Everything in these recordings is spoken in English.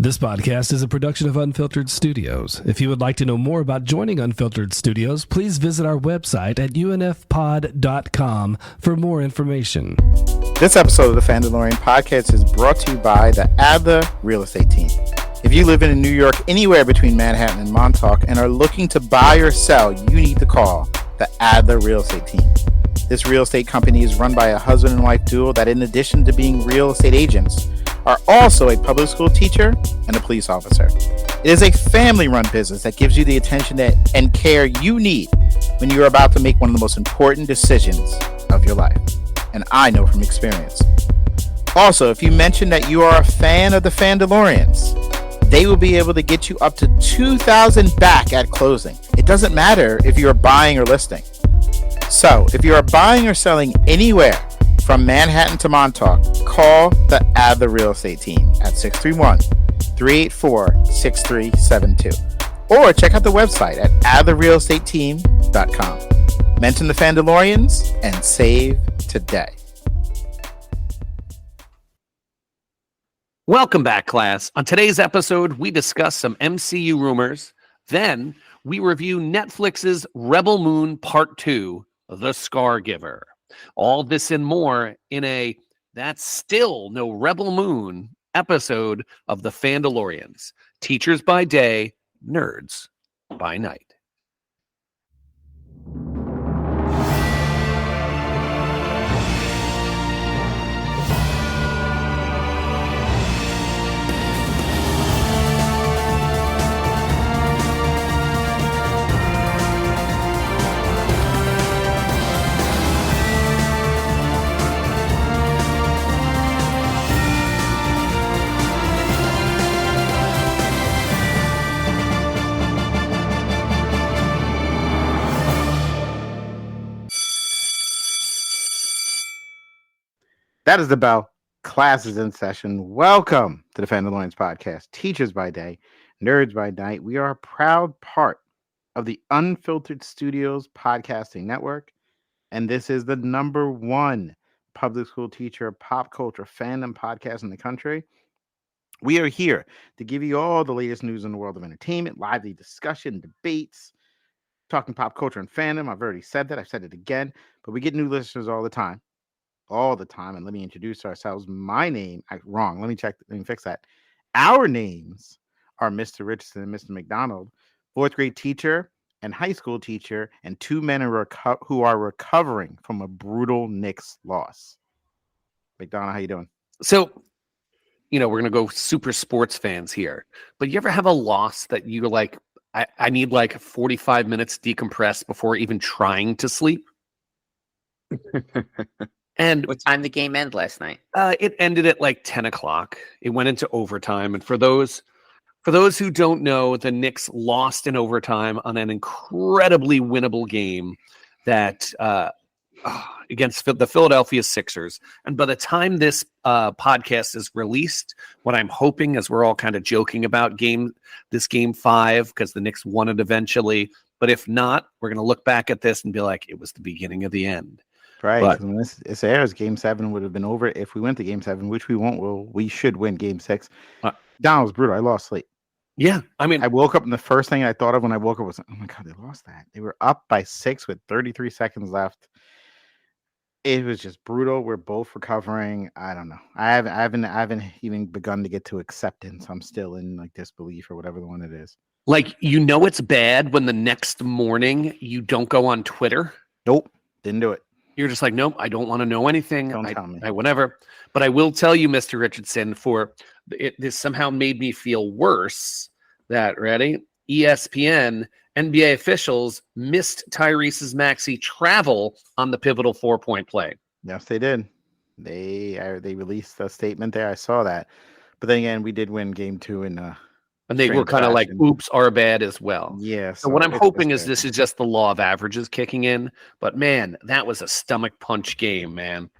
This podcast is a production of Unfiltered Studios. If you would like to know more about joining Unfiltered Studios, please visit our website at unfpod.com for more information. This episode of the Fandalorian Podcast is brought to you by the Adler Real Estate Team. If you live in New York, anywhere between Manhattan and Montauk, and are looking to buy or sell, you need to call the Adler Real Estate Team. This real estate company is run by a husband and wife duo that, in addition to being real estate agents, are also a public school teacher and a police officer. It is a family-run business that gives you the attention and care you need when you're about to make one of the most important decisions of your life. And I know from experience. Also, if you mention that you are a fan of the Fandalorians, they will be able to get you up to $2,000 back at closing. It doesn't matter if you are buying or listing. So, if you are buying or selling anywhere from Manhattan to Montauk, call the Adler Real Estate Team at 631-384-6372. Or check out the website at adlerrealestateteam.com. Mention the Fandalorians and save today. Welcome back, class. On today's episode, we discuss some MCU rumors. Then we review Netflix's Rebel Moon Part 2, The Scargiver. All this and more in a That's Still No Rebel Moon episode of The Fandalorians. Teachers by day, nerds by night. That is the bell. Class is in session. Welcome to the Fandalorians Podcast. Teachers by day, nerds by night. We are a proud part of the Unfiltered Studios podcasting network, and this is the #1 public school teacher, pop culture, fandom podcast in the country. We are here to give you all the latest news in the world of entertainment, lively discussion, debates, talking pop culture and fandom. I've already said that. I've said it again, but we get new listeners all the time. And let me introduce ourselves. My name, wrong. Let me fix that. Our names are Mr. Richardson and Mr. McDonald, 4th grade teacher and high school teacher, and two men who are recovering from a brutal Knicks loss. McDonald, how you doing? So, we're going to go super sports fans here, but you ever have a loss that you're like, I need like 45 minutes decompress before even trying to sleep? And what time did the game end last night? It ended at like 10 o'clock. It went into overtime. And for those who don't know, the Knicks lost in overtime on an incredibly winnable game that against the Philadelphia Sixers. And by the time this podcast is released, what I'm hoping is we're all kind of joking about game 5 because the Knicks won it eventually. But if not, we're going to look back at this and be like, it was the beginning of the end. Right. But when this airs, Game 7 would have been over if we went to Game 7, which we won't. We should win Game 6. Down was brutal. I lost sleep. Yeah. I mean, I woke up and the first thing I thought of when I woke up was, oh my God, they lost that. They were up by 6 with 33 seconds left. It was just brutal. We're both recovering. I don't know. I haven't even begun to get to acceptance. I'm still in like disbelief or whatever the one it is. Like, it's bad when the next morning you don't go on Twitter. Nope. Didn't do it. You're just like, nope, I don't want to know anything. Don't tell me. Whatever. But I will tell you, Mr. Richardson, this somehow made me feel worse that, ready? ESPN, NBA officials missed Tyrese's Maxey travel on the pivotal 4-point play. Yes, they did. They released a statement there. I saw that. But then again, we did win Game 2 in and they were kind of like, oops, our bad as well. Yeah. So what I'm hoping is this is just the law of averages kicking in. But, man, that was a stomach punch game, man.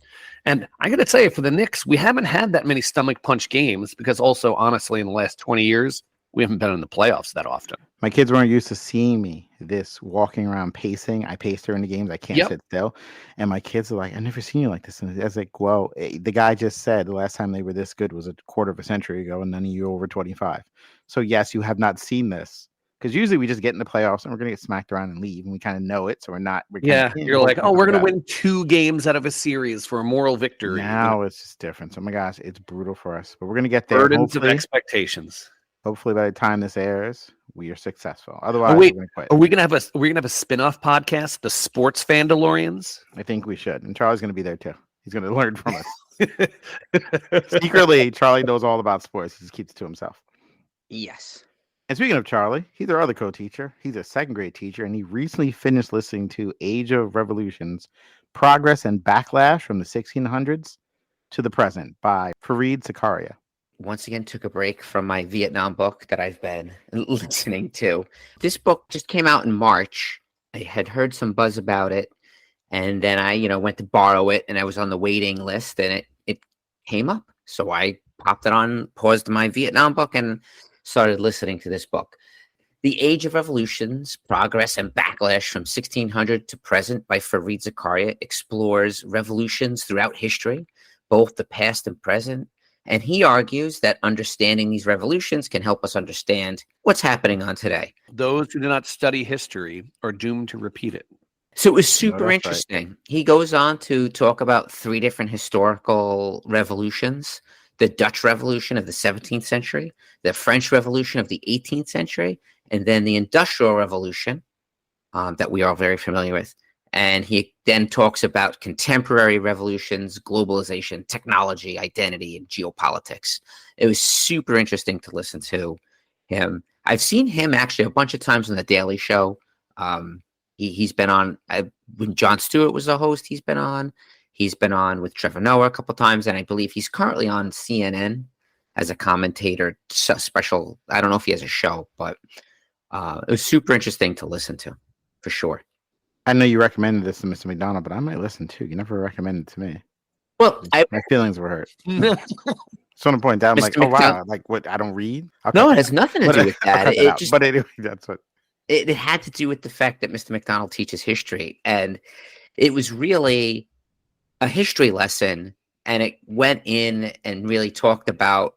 And I got to tell you, for the Knicks, we haven't had that many stomach punch games because also, honestly, in the last 20 years, we haven't been in the playoffs that often. My kids weren't used to seeing me this walking around pacing. I pace during the games. I can't Yep. sit still. And my kids are like, I've never seen you like this. And I was like, well, the guy just said the last time they were this good was a quarter of a century ago, and none of you are over 25. So yes, you have not seen this. Because usually we just get in the playoffs and we're going to get smacked around and leave, and we kind of know it. So we're not. Yeah, you're like, oh, we're going to win 2 games out of a series for a moral victory. Now it's just different. So, oh my gosh, it's brutal for us. But we're going to get there. Burdens of expectations. Hopefully, by the time this airs, we are successful. Otherwise, we're going to quit. Are we going to have a spin-off podcast, the Sports Fandalorians? I think we should. And Charlie's going to be there too. He's going to learn from us. Secretly, Charlie knows all about sports. He just keeps it to himself. Yes. And speaking of Charlie, he's our other co-teacher. He's a second grade teacher, and he recently finished listening to Age of Revolutions, Progress and Backlash from the 1600s to the Present by Fareed Zakaria. Once again, took a break from my Vietnam book that I've been listening to. This book just came out in March. I had heard some buzz about it, and then I, went to borrow it, and I was on the waiting list, and it came up. So I popped it on, paused my Vietnam book, and started listening to this book. The Age of Revolutions, Progress and Backlash from 1600 to Present by Fareed Zakaria explores revolutions throughout history, both the past and present. And he argues that understanding these revolutions can help us understand what's happening on today. Those who do not study history are doomed to repeat it. So it was super interesting. Right. He goes on to talk about 3 different historical revolutions: the Dutch Revolution of the 17th century, the French Revolution of the 18th century, and then the Industrial Revolution that we are very familiar with. And he then talks about contemporary revolutions, globalization, technology, identity, and geopolitics. It was super interesting to listen to him. I've seen him actually a bunch of times on The Daily Show. He's been on when Jon Stewart was the host. He's been on. He's been on with Trevor Noah a couple of times, and I believe he's currently on CNN as a commentator. Special. I don't know if he has a show, but it was super interesting to listen to, for sure. I know you recommended this to Mr. McDonald, but I might listen too. You never recommended it to me. Well, my feelings were hurt. So to point out, I'm like, oh wow, like what? I don't read. Okay. No, it has nothing to do with that. But anyway, that's what it had to do with the fact that Mr. McDonald teaches history, and it was really a history lesson, and it went in and really talked about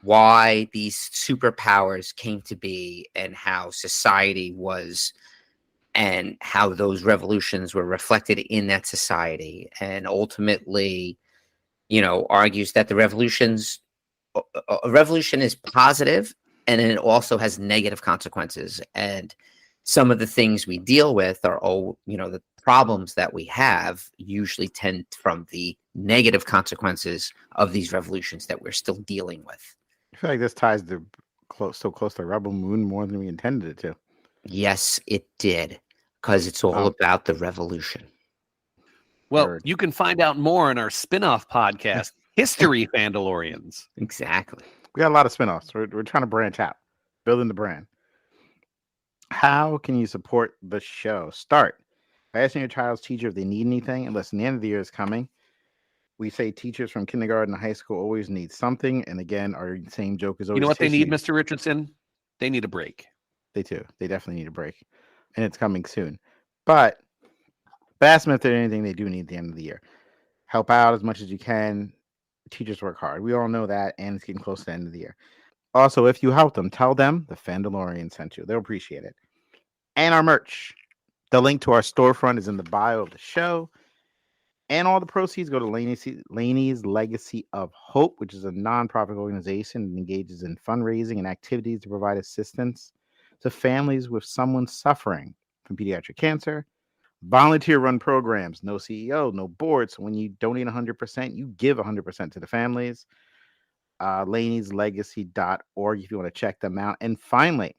why these superpowers came to be and how society was, and how those revolutions were reflected in that society. And ultimately, argues that a revolution is positive, and then it also has negative consequences. And some of the things we deal with are, the problems that we have usually tend from the negative consequences of these revolutions that we're still dealing with. I feel like this ties so close to Rebel Moon more than we intended it to. Yes, it did, because it's all about the revolution. Well, you can find out more in our spin-off podcast, History Fandalorians. Exactly. We got a lot of spin-offs. We're trying to branch out, building the brand. How can you support the show? Start by asking your child's teacher if they need anything. And listen, the end of the year is coming. We say teachers from kindergarten to high school always need something. And again, our same joke is always, you know what they need, Mr. Richardson? They need a break. They do. They definitely need a break. And it's coming soon. But ask them if there's anything they do need at the end of the year. Help out as much as you can. Teachers work hard. We all know that. And it's getting close to the end of the year. Also, if you help them, tell them the Fandalorian sent you. They'll appreciate it. And our merch. The link to our storefront is in the bio of the show. And all the proceeds go to Laney's Legacy of Hope, which is a nonprofit organization that engages in fundraising and activities to provide assistance to families with someone suffering from pediatric cancer. Volunteer-run programs, no CEO, no board. So when you donate 100%, you give 100% to the families. Laney'sLegacy.org if you want to check them out. And finally,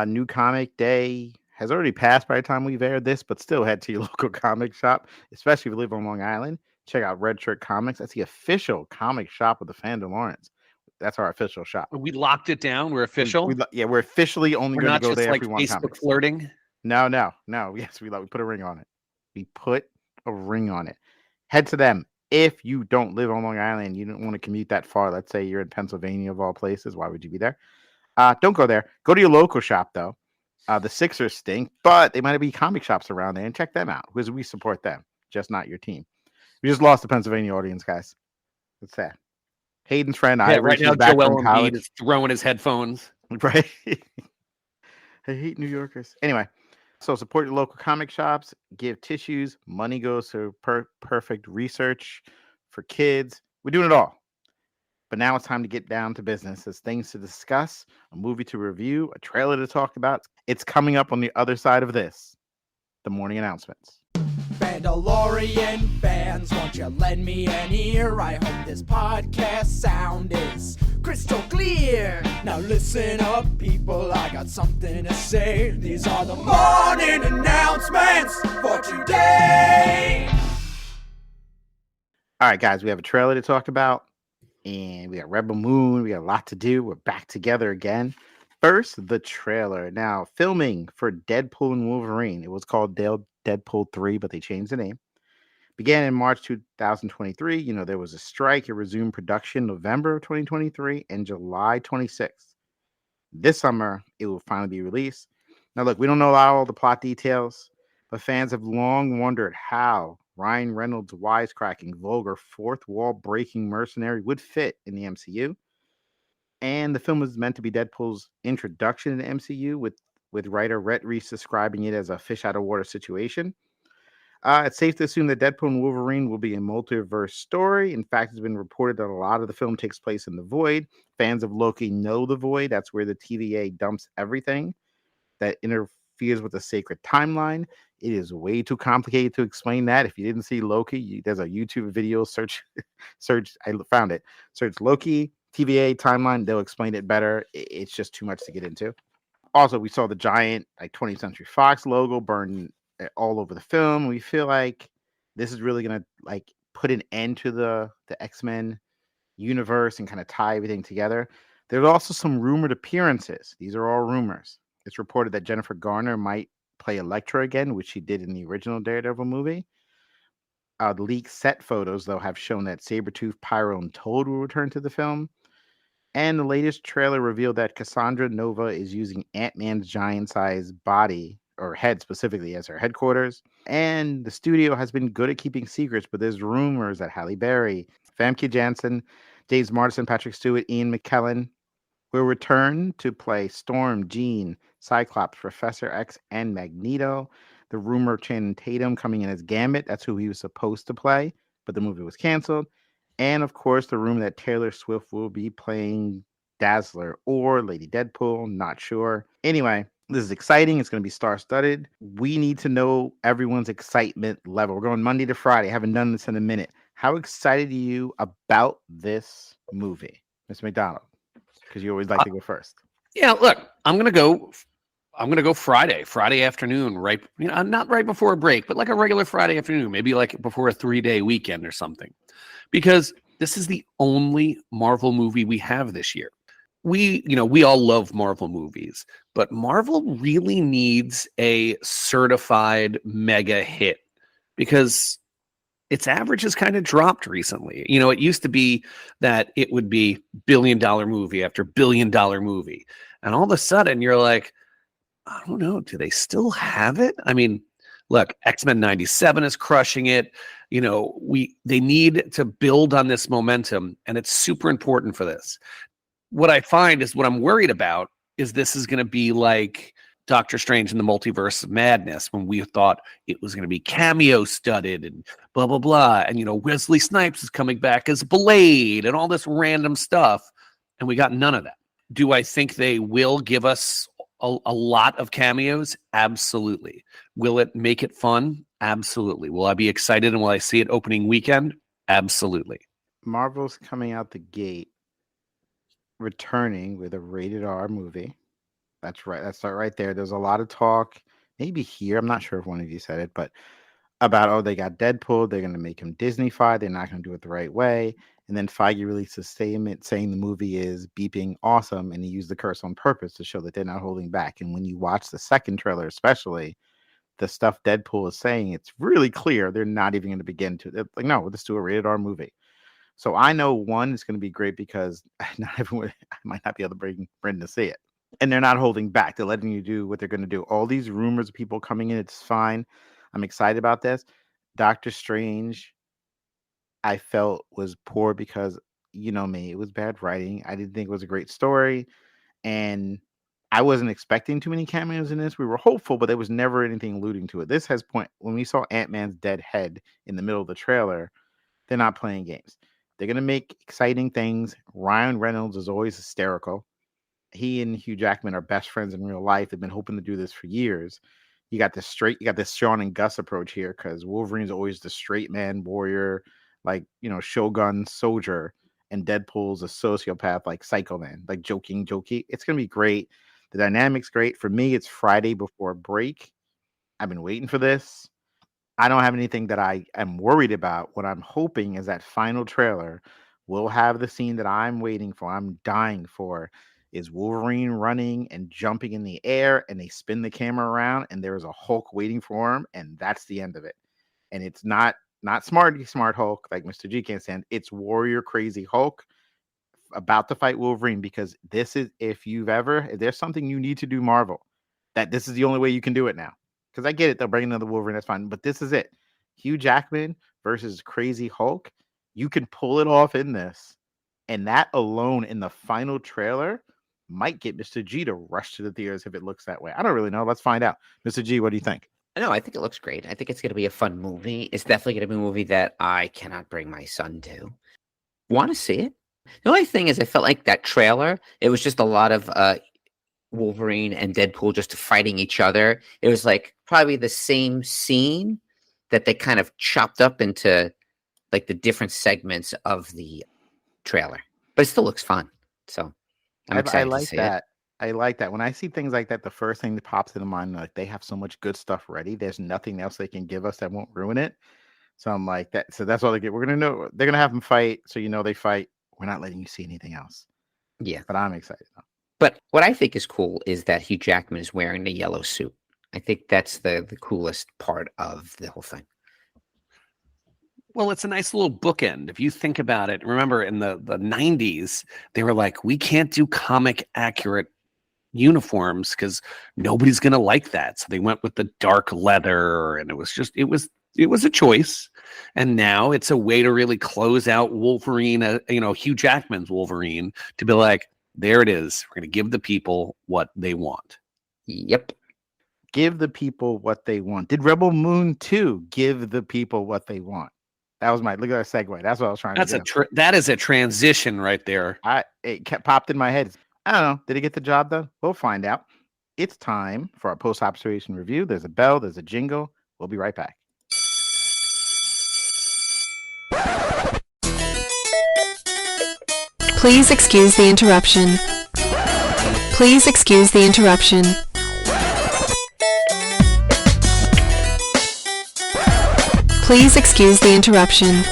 New Comic Day has already passed by the time we've aired this, but still head to your local comic shop, especially if you live on Long Island. Check out Red Shirt Comics. That's the official comic shop of the Fandalorians. That's our official shop. We locked it down. We're official. We're officially only going to go there like if we want Facebook comics. Flirting. No. Yes, we put a ring on it. We put a ring on it. Head to them. If you don't live on Long Island, you don't want to commute that far. Let's say you're in Pennsylvania of all places. Why would you be there? Don't go there. Go to your local shop though. The Sixers stink, but they might be comic shops around there, and check them out because we support them, just not your team. We just lost the Pennsylvania audience, guys. It's sad. Hayden's friend Yeah, Ivory, right now she's back Joel from Embiid college. is throwing his headphones. Right? I hate New Yorkers. Anyway, so support your local comic shops, give tissues, money goes to perfect research for kids. We're doing it all. But now it's time to get down to business. There's things to discuss, a movie to review, a trailer to talk about. It's coming up on the other side of this, the morning announcements. Mandalorian fans, won't you lend me an ear? I hope this podcast sound is crystal clear. Now listen up, people, I got something to say. These are the morning announcements for today. All right, guys, we have a trailer to talk about, and we got Rebel Moon. We got a lot to do. We're back together again. First, the trailer. Now, filming for Deadpool and Wolverine. It was called Deadpool 3, but they changed the name. Began in March 2023. You know, there was a strike. It resumed production November of 2023 and July 26th. This summer, it will finally be released. Now, look, we don't know all the plot details, but fans have long wondered how Ryan Reynolds' wisecracking, vulgar, fourth wall breaking mercenary would fit in the MCU. And the film was meant to be Deadpool's introduction in the MCU, with writer Rhett Reese describing it as a fish out of water situation. It's safe to assume that Deadpool and Wolverine will be a multiverse story. In fact, it's been reported that a lot of the film takes place in the Void. Fans of Loki know the Void. That's where the TVA dumps everything that interferes with the sacred timeline. It is way too complicated to explain that. If you didn't see Loki, there's a YouTube video. Search. I found it. Search Loki TVA timeline. They'll explain it better. It's just too much to get into. Also, we saw the giant 20th Century Fox logo burned all over the film. We feel like this is really gonna put an end to the X-Men universe and kind of tie everything together. There's also some rumored appearances. These are all rumors. It's reported that Jennifer Garner might play Elektra again, which she did in the original Daredevil movie. The leaked set photos, though, have shown that Sabretooth, Pyro, and Toad will return to the film. And the latest trailer revealed that Cassandra Nova is using Ant-Man's giant-sized body, or head specifically, as her headquarters. And the studio has been good at keeping secrets, but there's rumors that Halle Berry, Famke Janssen, James Marsden, Patrick Stewart, Ian McKellen will return to play Storm, Jean, Cyclops, Professor X, and Magneto. The rumor of Channing Tatum coming in as Gambit, that's who he was supposed to play, but the movie was canceled. And, of course, the rumor that Taylor Swift will be playing Dazzler or Lady Deadpool. Not sure. Anyway, this is exciting. It's going to be star-studded. We need to know everyone's excitement level. We're going Monday to Friday. I haven't done this in a minute. How excited are you about this movie, Mr. McDonald? Because you always like to go first. Yeah, look, I'm gonna go Friday afternoon, right? Not right before a break, but like a regular Friday afternoon, maybe like before a 3-day weekend or something. Because this is the only Marvel movie we have this year. We all love Marvel movies, but Marvel really needs a certified mega hit because its average has kind of dropped recently. It used to be that it would be billion-dollar movie after billion-dollar movie. And all of a sudden you're like, I don't know, do they still have it? I mean, look, X-Men 97 is crushing it. They need to build on this momentum, and it's super important for this. What I find is what I'm worried about is this is going to be like Doctor Strange in the Multiverse of Madness, when we thought it was going to be cameo studded and blah, blah, blah. And, Wesley Snipes is coming back as Blade and all this random stuff. And we got none of that. Do I think they will give us a lot of cameos? Absolutely. Will it make it fun? Absolutely. Will I be excited and will I see it opening weekend? Absolutely. Marvel's coming out the gate returning with a rated R movie. That's right. That's right there. There's a lot of talk, maybe here, I'm not sure if one of you said it, but about, they got Deadpool. They're going to make him Disney-fied. They're not going to do it the right way. And then Feige released a statement saying the movie is beeping awesome, and he used the curse on purpose to show that they're not holding back. And when you watch the second trailer, especially, the stuff Deadpool is saying, it's really clear they're not even going to begin to. They're like, no, let's do a rated R movie. So I know one is going to be great because not everyone, I might not be able to bring Brendan to see it. And they're not holding back. They're letting you do what they're going to do. All these rumors of people coming in, it's fine. I'm excited about this. Doctor Strange, I felt was poor because, you know me, it was bad writing. I didn't think it was a great story. And I wasn't expecting too many cameos in this. We were hopeful, but there was never anything alluding to it. This has point when we saw Ant-Man's dead head in the middle of the trailer, they're not playing games. They're gonna make exciting things. Ryan Reynolds is always hysterical. He and Hugh Jackman are best friends in real life. They've been hoping to do this for years. You got this Sean and Gus approach here because Wolverine's always the straight man warrior, like, you know, Shogun soldier, and Deadpool's a sociopath, like Psycho Man, like jokey. It's gonna be great. The dynamic's great. For me, it's Friday before break. I've been waiting for this. I don't have anything that I am worried about. What I'm hoping is that final trailer will have the scene that I'm waiting for. I'm dying for is Wolverine running and jumping in the air, and they spin the camera around, and there is a Hulk waiting for him, and that's the end of it. And it's not smart Hulk like Mr. G can't stand. It's warrior crazy Hulk about to fight Wolverine, because this is, if there's something you need to do, Marvel, that this is the only way you can do it now. Because I get it, they'll bring another Wolverine, that's fine, but this is it. Hugh Jackman versus crazy Hulk. You can pull it off in this, and that alone in the final trailer might get Mr. G to rush to the theaters if it looks that way. I don't really know. Let's find out. Mr. G, what do you think? No, I think it looks great. I think it's going to be a fun movie. It's definitely going to be a movie that I cannot bring my son to. Want to see it? The only thing is, I felt like that trailer, it was just a lot of Wolverine and Deadpool just fighting each other. It was like probably the same scene that they kind of chopped up into like the different segments of the trailer, but it still looks fun. So I'm excited to see it. I like that. When I see things like that, the first thing that pops into mind, like they have so much good stuff ready. There's nothing else they can give us that won't ruin it. So I'm like that. So that's all they get. We're gonna know they're gonna have them fight. So you know they fight. We're not letting you see anything else. Yeah, but I'm excited though. But what I think is cool is that Hugh Jackman is wearing the yellow suit. I think that's the coolest part of the whole thing. Well, it's a nice little bookend. If you think about it, remember in the 90s, they were like, we can't do comic accurate uniforms because nobody's going to like that. So they went with the dark leather, and it was a choice. And now it's a way to really close out Wolverine, Hugh Jackman's Wolverine, to be like, there it is. We're going to give the people what they want. Yep. Give the people what they want. Did Rebel Moon 2 give the people what they want? That was look at that segue. That's what I was trying to do. That is a transition right there. It popped in my head. I don't know. Did it get the job done? We'll find out. It's time for our post-observation review. There's a bell. There's a jingle. We'll be right back. Please excuse the interruption. Please excuse the interruption. Please excuse the interruption.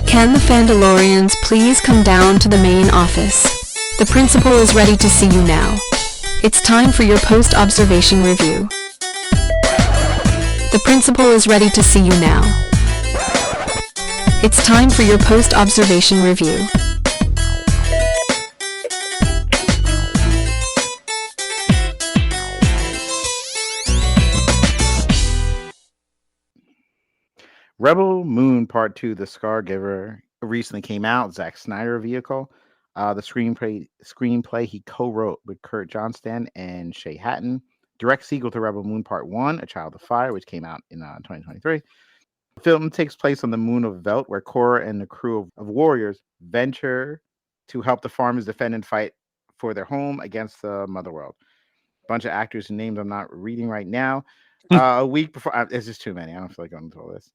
Can the Fandalorians please come down to the main office? The principal is ready to see you now. It's time for your post-observation review. The principal is ready to see you now. It's time for your post-observation review. Rebel Moon Part 2, The Scargiver, recently came out. Zack Snyder vehicle. The screenplay he co-wrote with Kurt Johnston and Shay Hatton. Direct sequel to Rebel Moon Part 1, A Child of Fire, which came out in 2023. The film takes place on the moon of Velt, where Korra and the crew of warriors venture to help the farmers defend and fight for their home against the Motherworld. A bunch of actors and names I'm not reading right now. A week before, it's just too many. I don't feel like going into all this.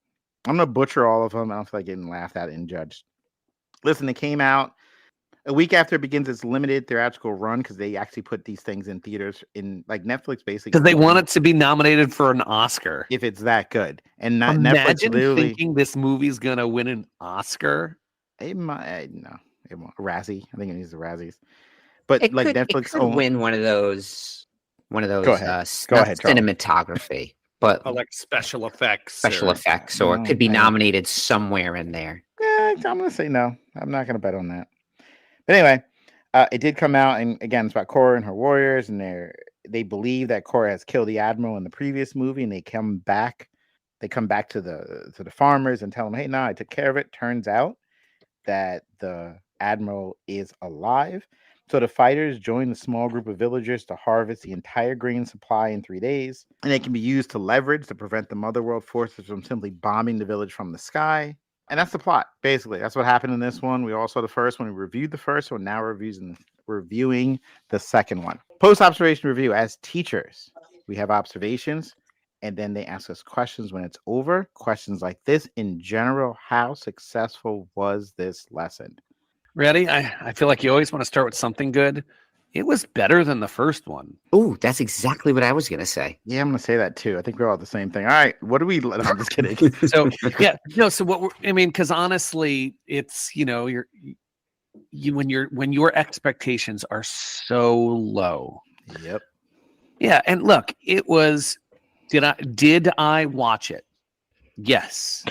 I'm going to butcher all of them. I don't feel like getting laughed at and judged. Listen, it came out a week after it begins its limited theatrical run, because they actually put these things in theaters, in like Netflix, basically. Because they want it to be nominated for an Oscar. If it's that good. And not Imagine Netflix literally thinking this movie's going to win an Oscar. It might, no, it won't. Razzie. I think it needs the Razzies. But It like could, Netflix it could win one of those Go ahead, cinematography, but Like special effects. or it could be nominated somewhere in there. Yeah, I'm going to say no. I'm not going to bet on that. But anyway, It did come out, and again, it's about Korra and her warriors, and they believe that Korra has killed the admiral in the previous movie, and they come back. They come back to the farmers and tell them, "Hey, no, I took care of it." Turns out that the admiral is alive. So the fighters join the small group of villagers to harvest the entire grain supply in 3 days, and they can be used to leverage to prevent the Motherworld forces from simply bombing the village from the sky. And that's the plot, basically. That's what happened in this one. We all saw the first one. We reviewed the first one. Now we're reviewing the second one. Post-observation review. As teachers, we have observations, and then they ask us questions when it's over. Questions like this. In general, how successful was this lesson? Ready? I feel like you always want to start with something good. It was better than the first one. Oh, that's exactly what I was going to say. Yeah, I'm going to say that too. I think we're all the same thing. All right. What do we... No, I'm just kidding. So, yeah. No, so because honestly, it's, when your expectations are so low. Yep. Yeah. And look, it was... Did I watch it? Yes.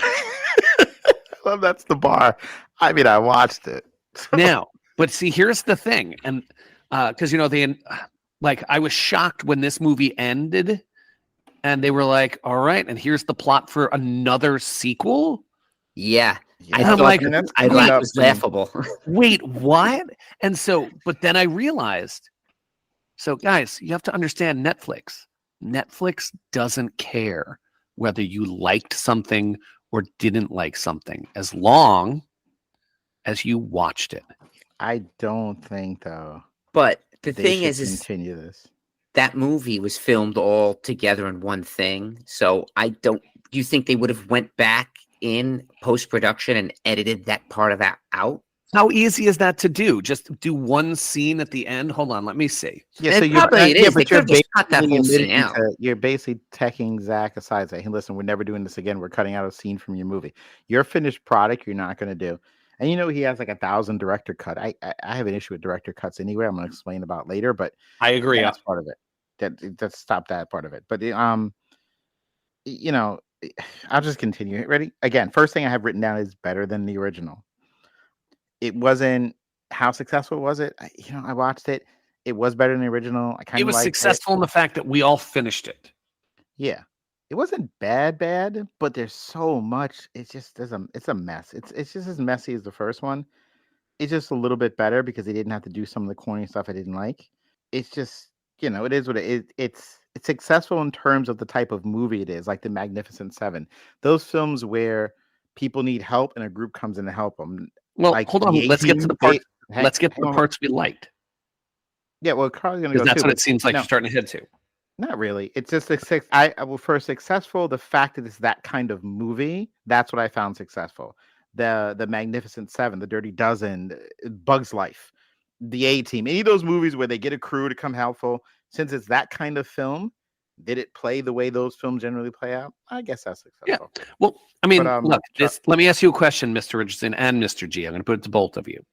Well, that's the bar. I mean, I watched it. Now, but see, here's the thing, and because I was shocked when this movie ended, and they were like, "All right, and here's the plot for another sequel." Yeah, I thought it was laughable. Wait, what? And so, but then I realized. So, guys, you have to understand Netflix. Netflix doesn't care whether you liked something or didn't like something, as long as you watched it. I don't think, though. But the thing is continue this. That movie was filmed all together in one thing. So do you think they would have went back in post-production and edited that part of that out? How easy is that to do? Just do one scene at the end? Hold on, let me see. Yeah, so you're basically taking Zach aside and saying, "Hey, listen, we're never doing this again. We're cutting out a scene from your movie. Your finished product, you're not going to do." And he has like 1,000 director cut. I have an issue with director cuts anyway. I'm going to explain about later, but I agree. That's part of it. Let's stop that part of it. But I'll just continue. Ready? Again, first thing I have written down is better than the original. It wasn't. How successful was it? I watched it. It was better than the original. It was successful in the fact that we all finished it. Yeah. It wasn't bad, but there's so much. It's a mess. It's just as messy as the first one. It's just a little bit better because they didn't have to do some of the corny stuff I didn't like. It's just, it is what it is. It's successful in terms of the type of movie it is, like the Magnificent Seven. Those films where people need help and a group comes in to help them. Well, hold on. Let's get to the part. Let's get to the parts we liked. Yeah, well, Carl's going to go. That's what it seems like you're starting to head to. Not really. It's just for successful, the fact that it's that kind of movie, that's what I found successful. The Magnificent Seven, The Dirty Dozen, Bug's Life, The A-Team, any of those movies where they get a crew to come helpful. Since it's that kind of film, did it play the way those films generally play out? I guess that's successful. Yeah. Well, I mean, look, let me ask you a question, Mr. Richardson and Mr. G. I'm going to put it to both of you.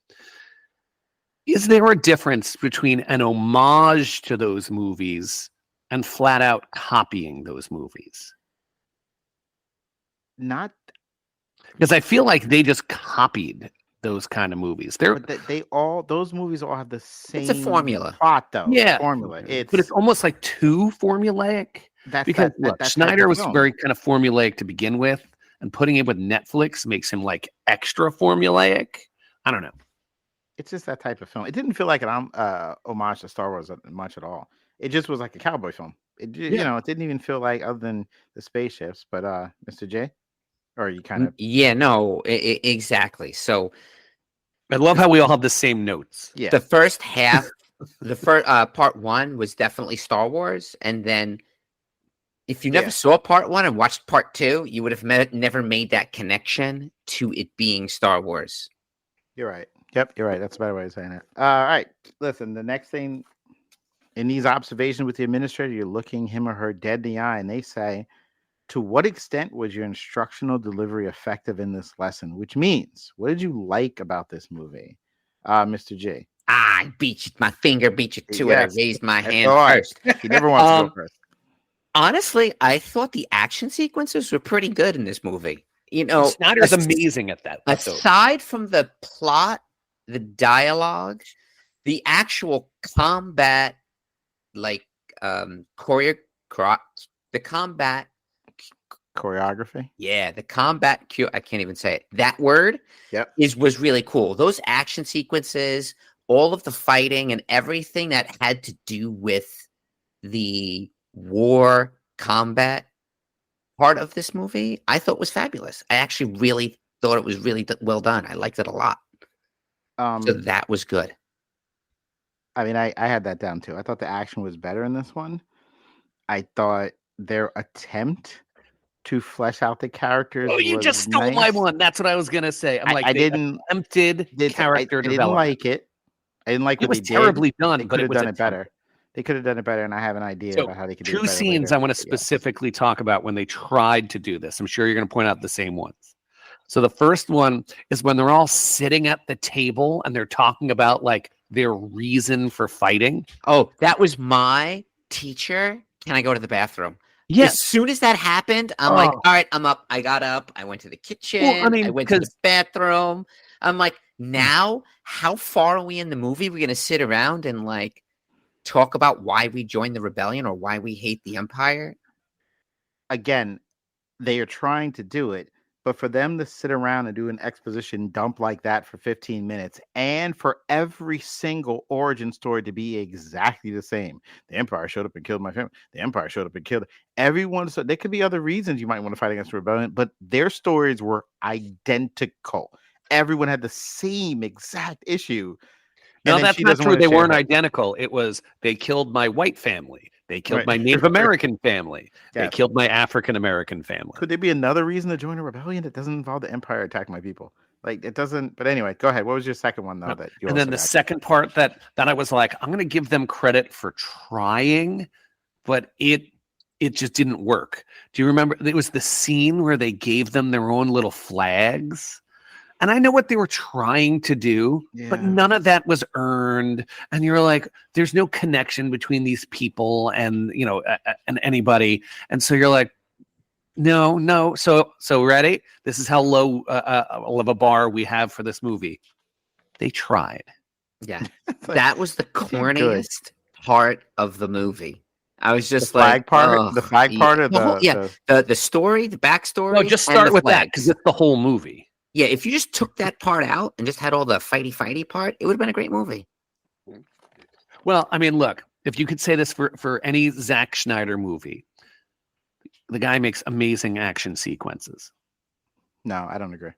Is there a difference between an homage to those movies and flat out copying those movies? Not because I feel like they just copied those kind of movies. Those movies all have the same. It's a formula plot, though. Yeah, formula. But it's almost like too formulaic. Because Schneider was very kind of formulaic to begin with, and putting it with Netflix makes him like extra formulaic. I don't know. It's just that type of film. It didn't feel like an homage to Star Wars much at all. It just was like a cowboy film. It didn't even feel like, other than the spaceships. But Mr. J, or you kind of exactly. So I love how we all have the same notes. Yeah. The first half, the first part one was definitely Star Wars, and then if you never saw part one and watched part two, you would have never made that connection to it being Star Wars. You're right. Yep, you're right. That's a better way of saying it. All right. Listen, the next thing in these observations with the administrator, you're looking him or her dead in the eye, and they say, to what extent was your instructional delivery effective in this lesson? Which means, what did you like about this movie, Mr. J? I beat you. My finger beat you to it. I raised my hand first. He never wants to go first. Honestly, I thought the action sequences were pretty good in this movie. Snyder's amazing at that. Aside from the plot, the dialogue, the actual combat, like the combat Choreography. Yeah, the combat I can't even say it. That word Yep. was really cool. Those action sequences, all of the fighting and everything that had to do with the war combat part of this movie, I thought was fabulous. I actually really thought it was really well done. I liked it a lot. So that was good. I mean, I had that down too. I thought the action was better in this one. I thought their attempt to flesh out the characters. Oh, you just stole my one. That's what I was gonna say. I'm like, I didn't attempted character I didn't development. like it. I didn't like what they did. It was terribly done, They but could it have was done it better. They could have done it better, and I have an idea about how they could do it better. Two scenes later. I want to specifically talk about when they tried to do this. I'm sure you're going to point out the same ones. So the first one is when they're all sitting at the table and they're talking about like their reason for fighting. Oh, that was my teacher. Can I go to the bathroom? Yes. As soon as that happened, I'm like, all right, I'm up. I got up. I went to the kitchen. I went to the bathroom. I'm like, now, how far are we in the movie? We're going to sit around and like talk about why we joined the rebellion or why we hate the Empire? Again, they are trying to do it, but for them to sit around and do an exposition dump like that for 15 minutes and for every single origin story to be exactly the same. The Empire showed up and killed my family. The Empire showed up and killed everyone. So there could be other reasons you might want to fight against the rebellion, but their stories were identical. Everyone had the same exact issue. No, that's not true. They weren't identical. It was they killed my white family. They killed my Native American family. Yeah. They killed my African American family. Could there be another reason to join a rebellion that doesn't involve the Empire attacking my people? Like it doesn't. But anyway, go ahead. What was your second one though? That you and then the second part that I was like, I'm going to give them credit for trying, but it just didn't work. Do you remember? It was the scene where they gave them their own little flags. And I know what they were trying to do, but none of that was earned. And you're like, there's no connection between these people and, you know, and anybody. And so you're like, no. So ready? This is how low of a bar we have for this movie. They tried. Yeah. That was the corniest part of the movie. I was just the flag part, the flag part of the story, the backstory. No, just start with that because it's the whole movie. Yeah, if you just took that part out and just had all the fighty part, it would have been a great movie. Well, I mean, look, if you could say this for any Zack Snyder movie, the guy makes amazing action sequences. No, I don't agree.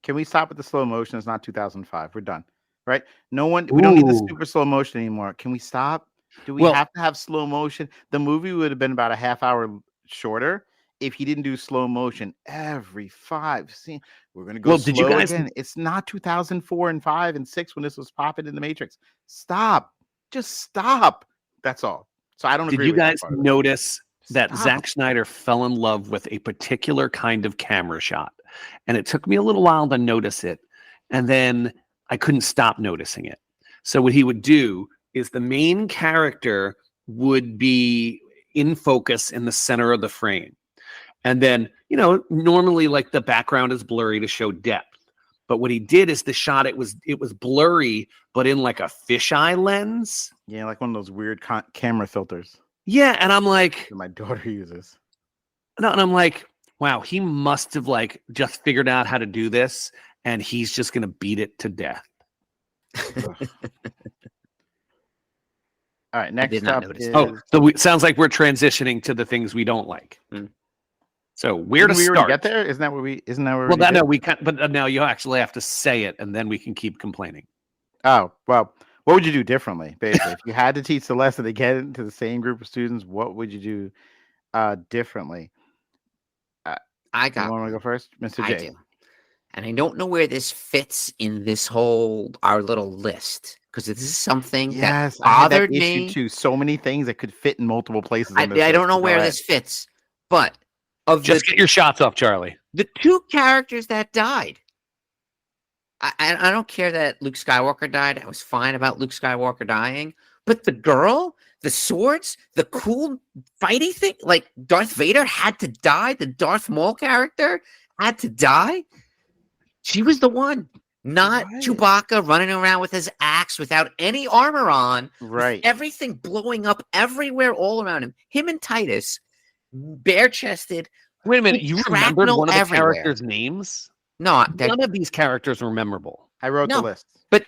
Can we stop with the slow motion? It's not 2005. We're done, right? We don't need the super slow motion anymore. Can we stop? Do we have to have slow motion? The movie would have been about a half hour shorter if he didn't do slow motion every 5 scenes. We're going to go slow again. It's not 2004 and 5 and 6 when this was popping in the Matrix. Stop. Just stop. That's all. So I don't agree. Did you guys notice that Zack Snyder fell in love with a particular kind of camera shot? And it took me a little while to notice it. And then I couldn't stop noticing it. So what he would do is the main character would be in focus in the center of the frame. And then, you know, normally like the background is blurry to show depth. But what he did is the shot, it was blurry, but in like a fisheye lens. Yeah, like one of those weird camera filters. Yeah, and I'm like... my daughter uses. No, and I'm like, wow, he must have like just figured out how to do this, and he's just going to beat it to death. All right, next up is... so sounds like we're transitioning to the things we don't like. So where to start? We already get there? Isn't that where we? Well, no, we can't. But now you actually have to say it, and then we can keep complaining. Oh well, what would you do differently? Basically, if you had to teach the lesson again to the same group of students, what would you do differently? You want to go first, Mr. J? I do. And I don't know where this fits in this our little list because this is something that bothered me too. So many things that could fit in multiple places. I don't know where this fits, but. Just get your shots off, Charlie. The 2 characters that died. I don't care that Luke Skywalker died. I was fine about Luke Skywalker dying. But the girl, the swords, the cool fighting thing, like Darth Vader had to die. The Darth Maul character had to die. She was the one. Not Chewbacca running around with his axe without any armor on. Right. Everything blowing up everywhere all around him. Him and Titus, bare-chested. Wait a minute, you remembered shrapnel one of the everywhere. characters' names? No, None of these characters were memorable. I wrote the No. list. but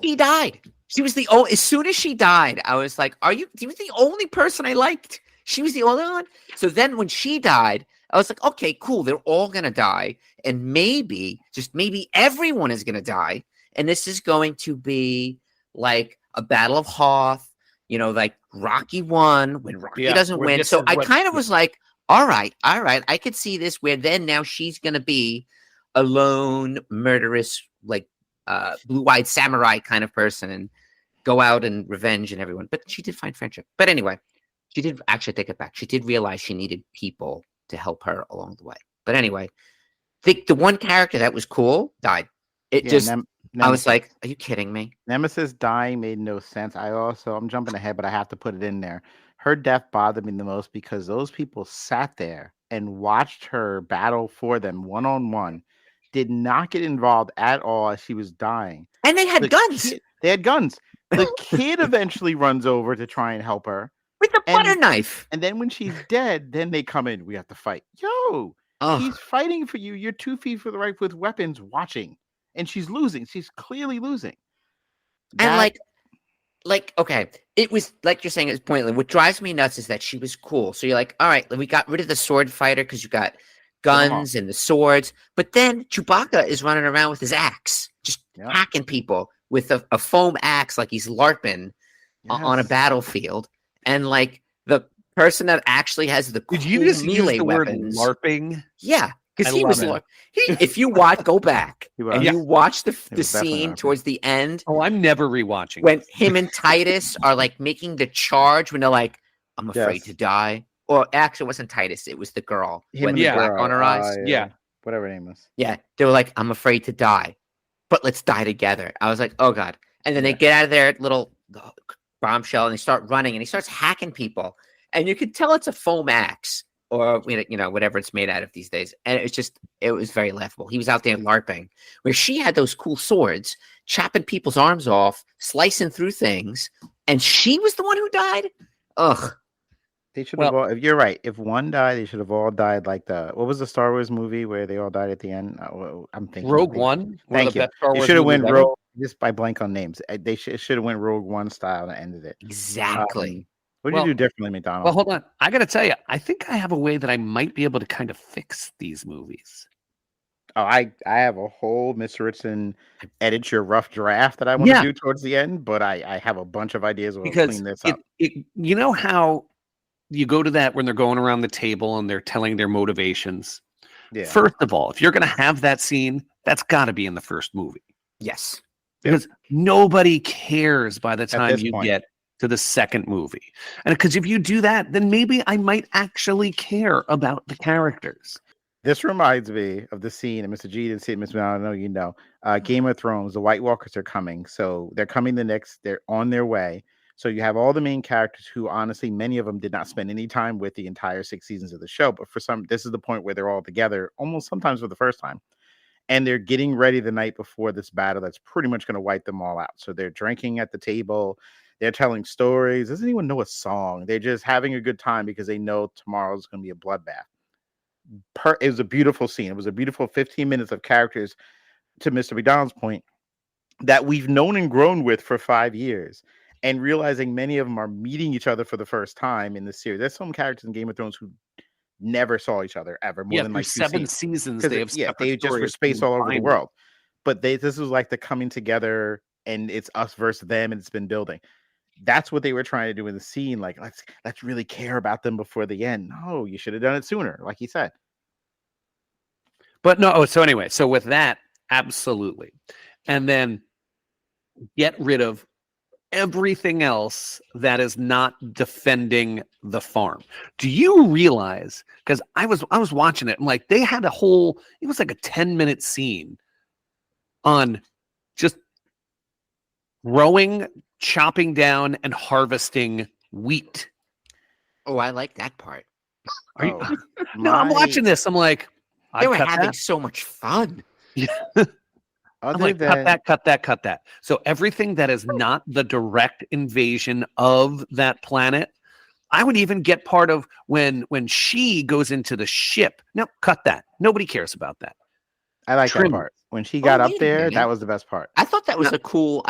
she died. She was as soon as she died, I was like, she was the only person I liked. She was the only one. So then when she died, I was like, okay, cool. They're all going to die. And maybe, just maybe everyone is going to die. And this is going to be like a Battle of Hoth, like Rocky won when Rocky doesn't win. So I kind of was like, all right. I could see this where then now she's going to be a lone, murderous, like blue-eyed samurai kind of person and go out and revenge and everyone. But she did find friendship. But anyway, she did actually take it back. She did realize she needed people to help her along the way. But anyway, the one character that was cool died. I was like, are you kidding me? Nemesis dying made no sense. I'm jumping ahead, but I have to put it in there. Her death bothered me the most because those people sat there and watched her battle for them one-on-one, did not get involved at all as she was dying. And they had guns. They had guns. The kid eventually runs over to try and help her. With a butter knife. And then when she's dead, then they come in. We have to fight. He's fighting for you. You're 2 feet for the right with weapons watching. And she's losing. She's clearly losing. And okay, it was like you're saying, it's pointless. What drives me nuts is that she was cool. So you're like, all right, we got rid of the sword fighter because you got guns and the swords. But then Chewbacca is running around with his axe, just hacking people with a foam axe like he's LARPing on a battlefield. And like the person that actually has the cool melee weapons. LARPing? Yeah, because he was if you go back and you watch the scene towards the end. Oh, I'm never rewatching. When him and Titus are like making the charge when they're like, I'm afraid to die. Or actually, it wasn't Titus. It was the girl. With the black on her eyes. Whatever her name was. Yeah. They were like, I'm afraid to die, but let's die together. I was like, oh, God. And then they get out of their little bombshell and they start running and he starts hacking people. And you could tell it's a foam axe or, whatever it's made out of these days. And it was very laughable. He was out there LARPing where she had those cool swords, chopping people's arms off, slicing through things. And she was the one who died. Ugh. They should have all, if you're right, if one died, they should have all died like what was the Star Wars movie where they all died at the end? I'm thinking Rogue One. Thank you. You should have went Rogue, just by blank on names. They should have went Rogue One style and ended it. Exactly. What did you do differently, McDonald? Well, hold on. I got to tell you, I think I have a way that I might be able to kind of fix these movies. Oh, I have a whole Mr. Richardson edit your rough draft that I want to do towards the end, but I have a bunch of ideas to clean this up. You know how you go to that when they're going around the table and they're telling their motivations. Yeah. First of all, if you're going to have that scene, that's got to be in the first movie. Yes. Because nobody cares by the time you get to the second movie. And because if you do that, then maybe I might actually care about the characters. This reminds me of the scene, and Mr. G didn't see it, Mr. Brown, I know you know. Game of Thrones, the White Walkers are coming. So they're coming they're on their way. So you have all the main characters who, honestly, many of them did not spend any time with the entire 6 seasons of the show. But this is the point where they're all together, almost sometimes for the first time. And they're getting ready the night before this battle that's pretty much going to wipe them all out. So they're drinking at the table. They're telling stories. Doesn't anyone know a song? They're just having a good time because they know tomorrow's going to be a bloodbath. It was a beautiful scene. It was a beautiful 15 minutes of characters, to Mr. McDonald's point, that we've known and grown with for 5 years. And realizing many of them are meeting each other for the first time in the series. There's some characters in Game of Thrones who never saw each other ever, more than like 7 seasons. They just were spaced all over the world. But this was like the coming together, and it's us versus them, and it's been building. That's what they were trying to do in the scene. Like, let's really care about them before the end. No, you should have done it sooner, like he said. But no, so anyway, so with that, absolutely. And then get rid of everything else that is not defending the farm. Do you realize, because I was watching it, and like they had it was like a 10-minute scene on just growing, chopping down, and harvesting wheat. Oh, I like that part. No, I'm watching this. I'm like, they were having so much fun. I'm like, cut that. So everything that is not the direct invasion of that planet, I would even get part of when she goes into the ship. No, cut that. Nobody cares about that. I like that part. When she got up there, that was the best part. I thought that was I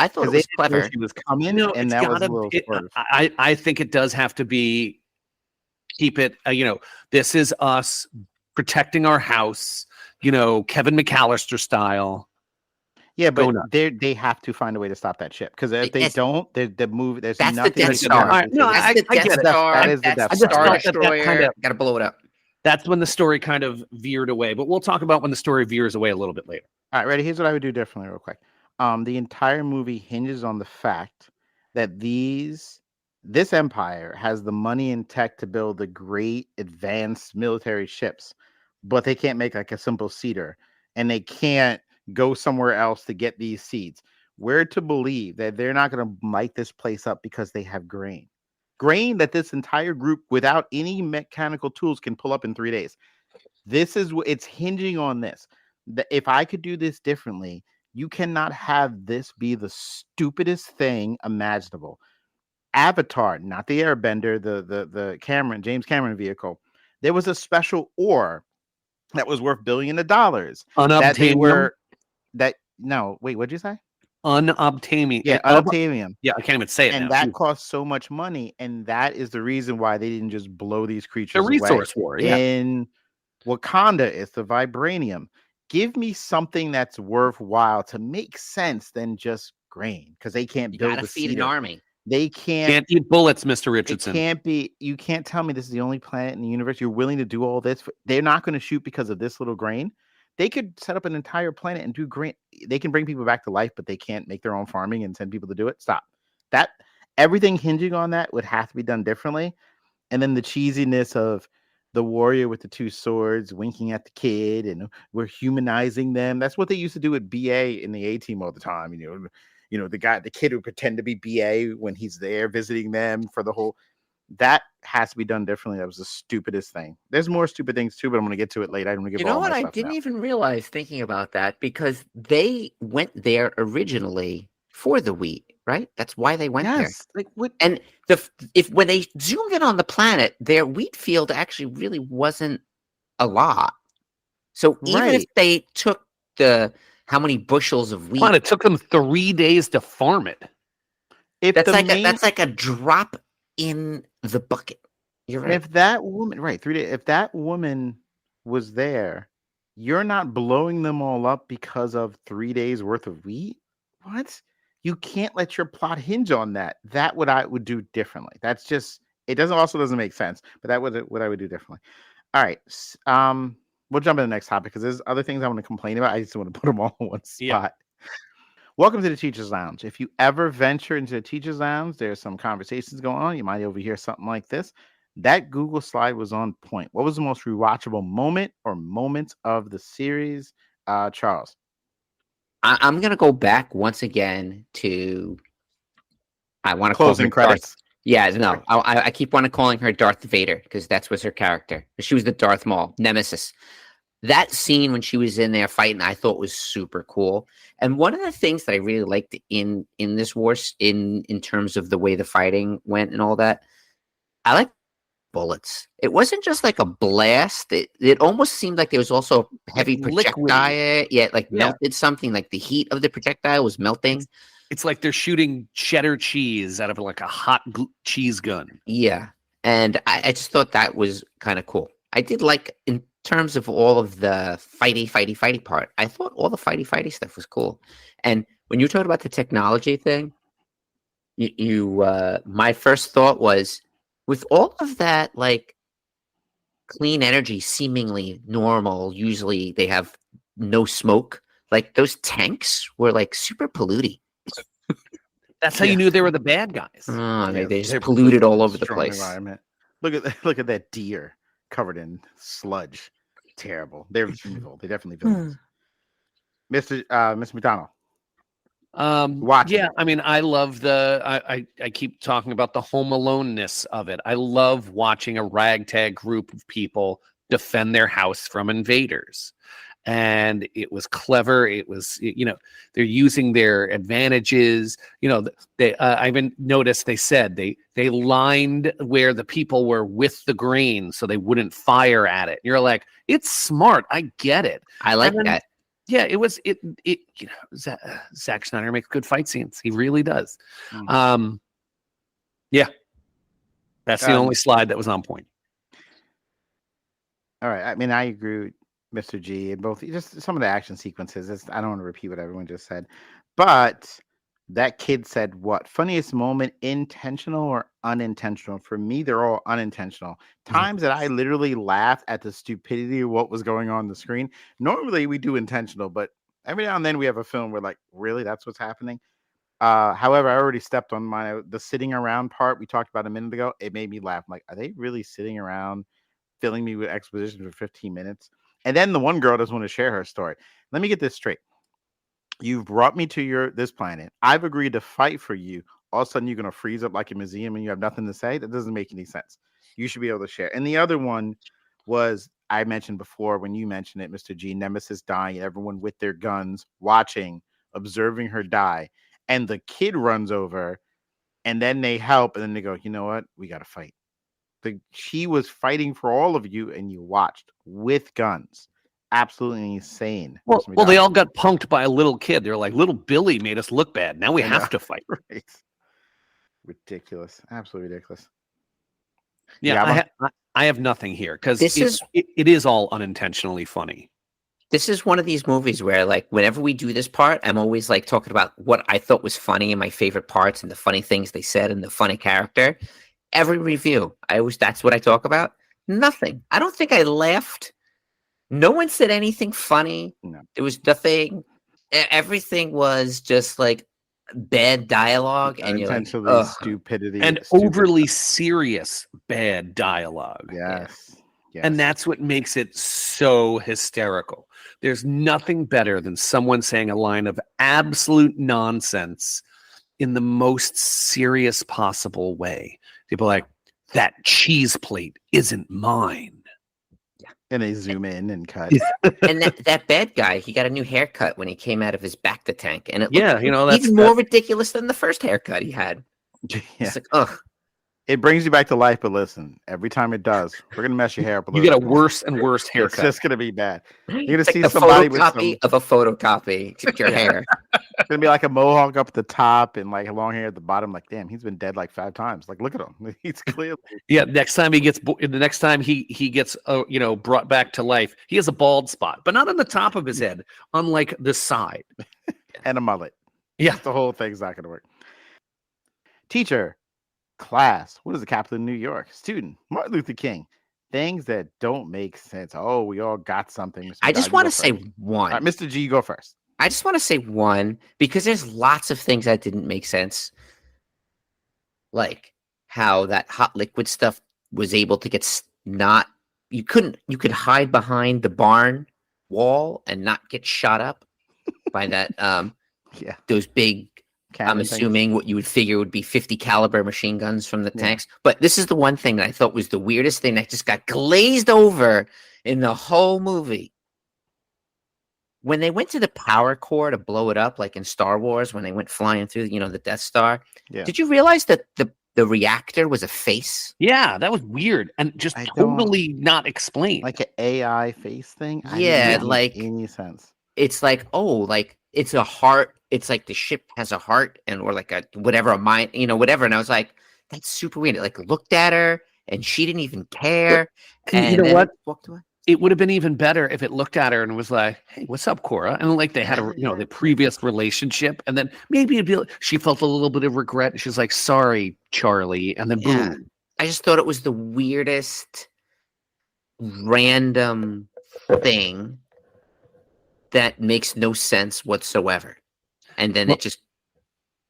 thought it was clever. She was coming, and that was a little sort of... I think it does have to be, keep it, this is us protecting our house, Kevin McAllister style. Yeah, but they have to find a way to stop that ship, because if they don't, the movie, there's that's nothing. The Death Star. No, I get it. That is the Death Star destroyer. Got to blow it up. That's when the story kind of veered away, but we'll talk about when the story veers away a little bit later. All right, ready? Here's what I would do differently, real quick. The entire movie hinges on the fact that this empire has the money and tech to build the great advanced military ships, but they can't make like a simple cedar, and they can't go somewhere else to get these seeds. We're to believe that they're not going to light this place up because they have grain that this entire group without any mechanical tools can pull up in 3 days. This is what it's hinging on. This, if I could do this differently, you cannot have this be the stupidest thing imaginable. Avatar, not the Airbender, the James Cameron vehicle. There was a special ore that was worth billions of dollars. Unobtainium. What'd you say? Unobtainium. Yeah, unobtainium. Yeah, I can't even say it. And now. that cost so much money, and that is the reason why they didn't just blow these creatures away. The resource war. Yeah. In Wakanda, it's the vibranium. Give me something that's worthwhile to make sense than just grain, because they can't build a feed an army. They can't eat bullets, Mr. Richardson. You can't tell me this is the only planet in the universe you're willing to do all this. They're not going to shoot because of this little grain. They could set up an entire planet and do grain. They can bring people back to life, but they can't make their own farming and send people to do it. Stop. That everything hinging on that would have to be done differently. And then the cheesiness of the warrior with the two swords winking at the kid, and we're humanizing them. That's what they used to do with BA in the A-Team all the time. The kid who pretend to be BA when he's there visiting them for the whole. That has to be done differently. That was the stupidest thing. There's more stupid things too, but I'm going to get to it later. I don't want to give. You know what? I didn't even realize thinking about that, because they went there originally for the wheat, right? That's why they went there. Like what? And when they zoomed in on the planet, their wheat field actually really wasn't a lot. So even if they took how many bushels of wheat, it took them 3 days to farm it. That's like a drop in the bucket. You're right. If that woman, 3 days, if that woman was there, you're not blowing them all up because of 3 days worth of wheat. What? You can't let your plot hinge on that. That I would do differently. That's just, it doesn't make sense, but that was what I would do differently. All right. We'll jump to the next topic, because there's other things I want to complain about. I just want to put them all in one spot. Yeah. Welcome to the Teacher's Lounge. If you ever venture into the Teacher's Lounge, there's some conversations going on. You might overhear something like this. That Google slide was on point. What was the most rewatchable moment or moments of the series, Charles? I'm going to go back once again to, I want to closing credits. I keep calling her Darth Vader, because that was her character. She was the Darth Maul, Nemesis. That scene when she was in there fighting, I thought was super cool. And one of the things that I really liked in this war, in terms of the way the fighting went and all that, I like bullets. It wasn't just like a blast. It almost seemed like there was also heavy projectile. Melted something. Like the heat of the projectile was melting. It's like they're shooting cheddar cheese out of like a hot cheese gun. Yeah. And I just thought that was kind of cool. I did like, in terms of all of the fighty part, I thought all the fighty stuff was cool. And when you talked about the technology thing, my first thought was, with all of that, like, clean energy seemingly normal, usually they have no smoke, like those tanks were like super polluting. That's how you knew they were the bad guys. They just polluted all over the place. Environment. Look at that deer covered in sludge. Terrible. They're evil. They definitely villains. Mr. McDonald. Yeah, I mean, I love I keep talking about the Home Alone-ness of it. I love watching a ragtag group of people defend their house from invaders. and it was clever. It was, they're using their advantages. They I even noticed they said they lined where the people were with the grain so they wouldn't fire at it. You're like, it's smart. I get it. I like that. Yeah, it was it. Zack Snyder makes good fight scenes. He really does. Yeah, that's the only slide that was on point. All right. I mean, I agree with Mr. G and both. Just some of the action sequences. I don't want to repeat what everyone just said, but that kid said, "What funniest moment? Intentional or unintentional?" For me, they're all unintentional. Times that I literally laughed at the stupidity of what was going on the screen. Normally, we do intentional, but every now and then we have a film where, like, really, that's what's happening. However, I already stepped on mine. The sitting around part we talked about a minute ago, it made me laugh. I'm like, are they really sitting around filling me with exposition for 15 minutes? And then the one girl doesn't want to share her story. Let me get this straight. You've brought me to this planet. I've agreed to fight for you. All of a sudden, you're going to freeze up like a museum and you have nothing to say? That doesn't make any sense. You should be able to share. And the other one was, I mentioned before when you mentioned it, Mr. G, Nemesis dying, everyone with their guns, watching, observing her die. And the kid runs over, and then they help, and then they go, you know what? We got to fight. She was fighting for all of you, and you watched with guns. Absolutely insane. Well, they all got punked by a little kid. They're like, little Billy made us look bad. Now we have to fight. Right. Ridiculous. Absolutely ridiculous. Yeah, I have nothing here because it is all unintentionally funny. This is one of these movies where, like, whenever we do this part, I'm always like talking about what I thought was funny and my favorite parts and the funny things they said and the funny character. Every review, that's what I talk about. Nothing. I don't think I laughed. No one said anything funny. No. There was nothing. Everything was just like bad dialogue and you're like, stupidity and overly serious bad dialogue. Yes. And that's what makes it so hysterical. There's nothing better than someone saying a line of absolute nonsense in the most serious possible way. People are like, that cheese plate isn't mine. Yeah. And they zoom in and cut. And that bad guy, he got a new haircut when he came out of his Bacta tank. And it that's even more ridiculous than the first haircut he had. Yeah. It's like, ugh. It brings you back to life, but listen, every time it does, we're gonna mess your hair up a little. You get a worse and worse haircut. It's just gonna be bad. You're gonna it's see like somebody with of a photocopy to your hair. It's gonna be like a mohawk up at the top and like a long hair at the bottom. Like, damn, he's been dead like 5 times. Like, look at him. He's clearly. Yeah. Next time he gets brought back to life, he has a bald spot, but not on the top of his head, on like the side, and a mullet. Yeah, the whole thing's not gonna work. Teacher. Class, what is the capital of New York? Student, Martin Luther King. Things that don't make sense. Oh, we all got something. Mr. I just want to say one. Right, Mr. G, you go first. I just want to say one because there's lots of things that didn't make sense. Like how that hot liquid stuff was able to get you could hide behind the barn wall and not get shot up by that those big I'm assuming what you would figure would be 50 caliber machine guns from the tanks. But this is the one thing that I thought was the weirdest thing that just got glazed over in the whole movie. When they went to the power core to blow it up, like in Star Wars, when they went flying through, the Death Star, did you realize that the reactor was a face? Yeah, that was weird and just totally not explained. Like an AI face thing? Yeah, like any sense. It's like, it's a heart. It's like the ship has a heart or like a mind, whatever. And I was like, that's super weird. It like looked at her and she didn't even care. And you know what? Walked away. It would have been even better if it looked at her and was like, "Hey, what's up, Cora?" And like they had the previous relationship, and then maybe it'd be like, she felt a little bit of regret. She's like, "Sorry, Charlie," and then boom. I just thought it was the weirdest, random thing that makes no sense whatsoever. And then it just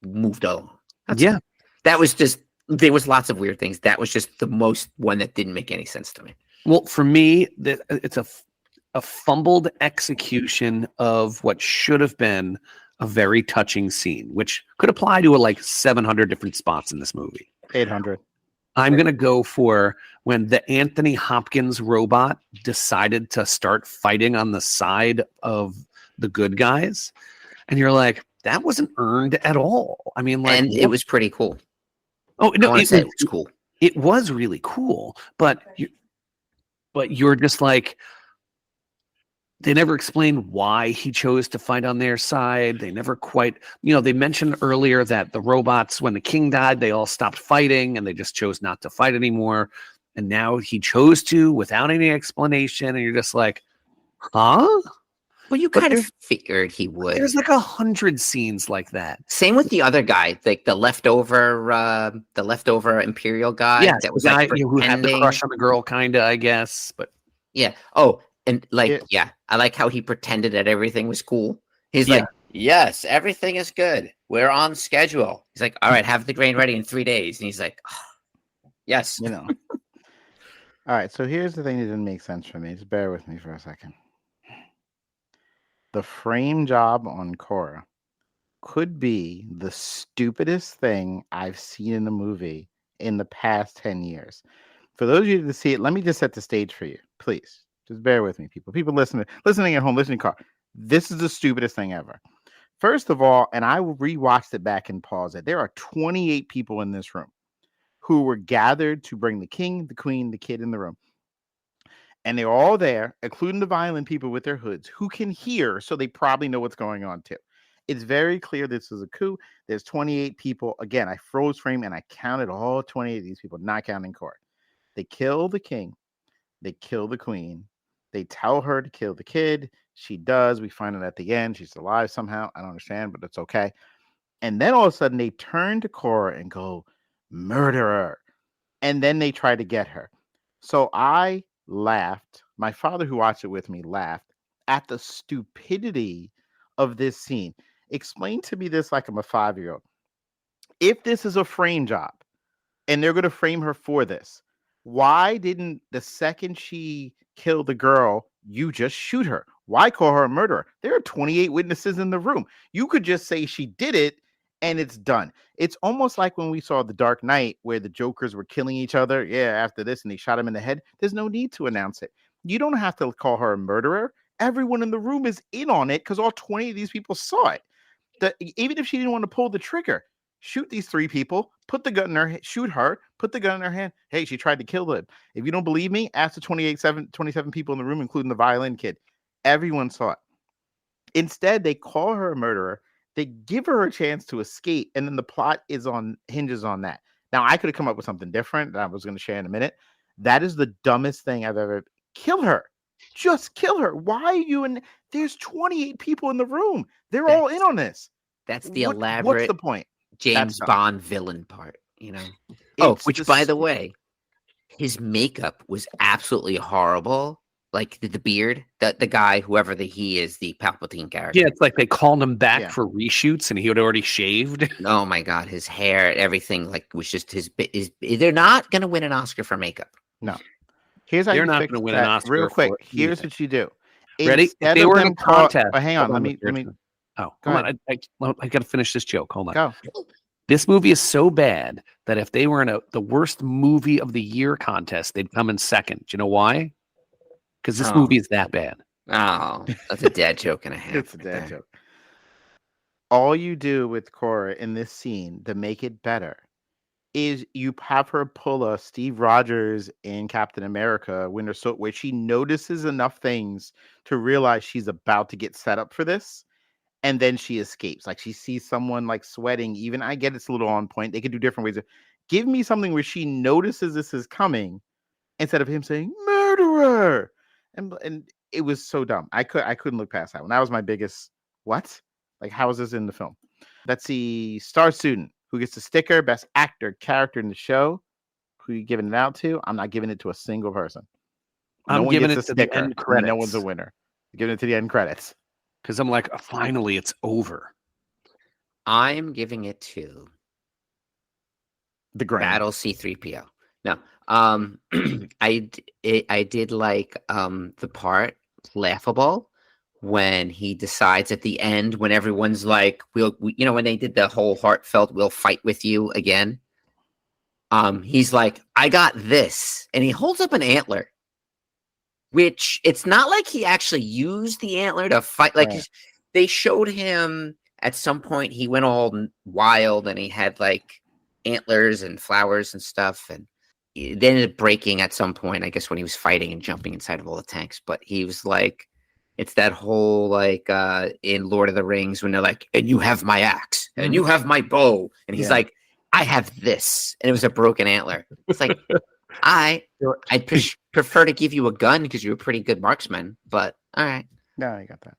moved on. That was just, there was lots of weird things. That was just the most one that didn't make any sense to me. Well, for me, it's a fumbled execution of what should have been a very touching scene, which could apply to like 700 different spots in this movie. 800. I'm going to go for when the Anthony Hopkins robot decided to start fighting on the side of the good guys. And you're like, that wasn't earned at all. I mean, like, and it was pretty cool. oh, I no, want to say it was cool. It was really cool, but you're just like, they never explained why he chose to fight on their side. They never quite, they mentioned earlier that the robots, when the king died, they all stopped fighting and they just chose not to fight anymore. And now he chose to without any explanation. And you're just like, huh? Well, you kind of figured he would. There's like 100 scenes like that. Same with the other guy, like the leftover Imperial guy. Yeah, that was guy like who had the crush on the girl, kind of, I guess. But yeah. Oh, and like, yeah, I like how he pretended that everything was cool. He's like, yes, everything is good. We're on schedule. He's like, all right, have the grain ready in 3 days. And he's like, oh, yes. All right, so here's the thing that didn't make sense for me. Just bear with me for a second. The frame job on Korra could be the stupidest thing I've seen in a movie in the past 10 years. For those of you to see it, let me just set the stage for you, please. Just bear with me, people. People listening at home, listening to car. This is the stupidest thing ever. First of all, and I rewatched it back and paused it. There are 28 people in this room who were gathered to bring the king, the queen, the kid in the room. And they're all there, including the violent people with their hoods, who can hear, so they probably know what's going on too. It's very clear this is a coup. There's 28 people. Again, I froze frame and I counted all 28 of these people, not counting Korra. They kill the king. They kill the queen. They tell her to kill the kid. She does. We find out at the end she's alive somehow. I don't understand, but it's okay. And then all of a sudden they turn to Korra and go, murderer. And then they try to get her. So I laughed. My father, who watched it with me, laughed at the stupidity of this scene. Explain to me this like I'm a 5-year-old. If this is a frame job and they're going to frame her for this, why didn't the second she killed the girl, you just shoot her? Why call her a murderer? There are 28 witnesses in the room. You could just say she did it and it's done. It's almost like when we saw The Dark Knight where the Jokers were killing each other. Yeah, after this, and they shot him in the head. There's no need to announce it. You don't have to call her a murderer. Everyone in the room is in on it because all 20 of these people saw it. Even if she didn't want to pull the trigger, shoot these 3 people, put the gun in her, shoot her, put the gun in her hand. Hey, she tried to kill them. If you don't believe me, ask the 27 people in the room, including the violin kid. Everyone saw it. Instead, they call her a murderer. They give her a chance to escape, and then the plot hinges on that. Now, I could have come up with something different that I was going to share in a minute. That is the dumbest thing I've ever. Kill her. Just kill her. Why are you in? There's 28 people in the room. They're all in on this. That's the elaborate. What's the point? James Bond villain part, which, by the way, his makeup was absolutely horrible. Like the beard, the guy, whoever he is, the Palpatine character. Yeah, it's like they called him back for reshoots, and he had already shaved. Oh my god, his hair, everything, was just his. They're not going to win an Oscar for makeup. No, here's how they're you not going to win an Oscar. Real quick, here's what you do. Ready? If they were in a contest. Hang on, let me. Oh, come on! I got to finish this joke. Hold on. Go. This movie is so bad that if they were in the worst movie of the year contest, they'd come in second. Do you know why? Because this movie is that bad. Oh, that's a dad joke and a half. It's a dad joke. All you do with Korra in this scene to make it better is you have her pull a Steve Rogers in Captain America Winter Soldier, where she notices enough things to realize she's about to get set up for this. And then she escapes. Like she sees someone like sweating. Even I get it's a little on point. They could do different ways. Give me something where she notices this is coming instead of him saying murderer. And it was so dumb. I couldn't look past that one. That was my biggest what? Like, how is this in the film? Let's see. Star Student, who gets the sticker, best actor, character in the show. Who you giving it out to? I'm not giving it to a single person. I'm giving it to the end credits. No one's a winner. I'm giving it to the end credits. Because I'm like, finally, it's over. I'm giving it to the Grand Battle C-3PO. No, I did like the part laughable when he decides at the end when everyone's like, when they did the whole heartfelt, we'll fight with you again. He's like, I got this, and he holds up an antler, which it's not like he actually used the antler to fight. Like they showed him at some point, he went all wild and he had like antlers and flowers and stuff, and they ended up breaking at some point, I guess, when he was fighting and jumping inside of all the tanks. But he was like, it's that whole like in Lord of the Rings when they're like, and you have my axe and you have my bow, and he's like, I have this, and it was a broken antler. It's like, I'd prefer to give you a gun because you're a pretty good marksman, but all right. No, I got that.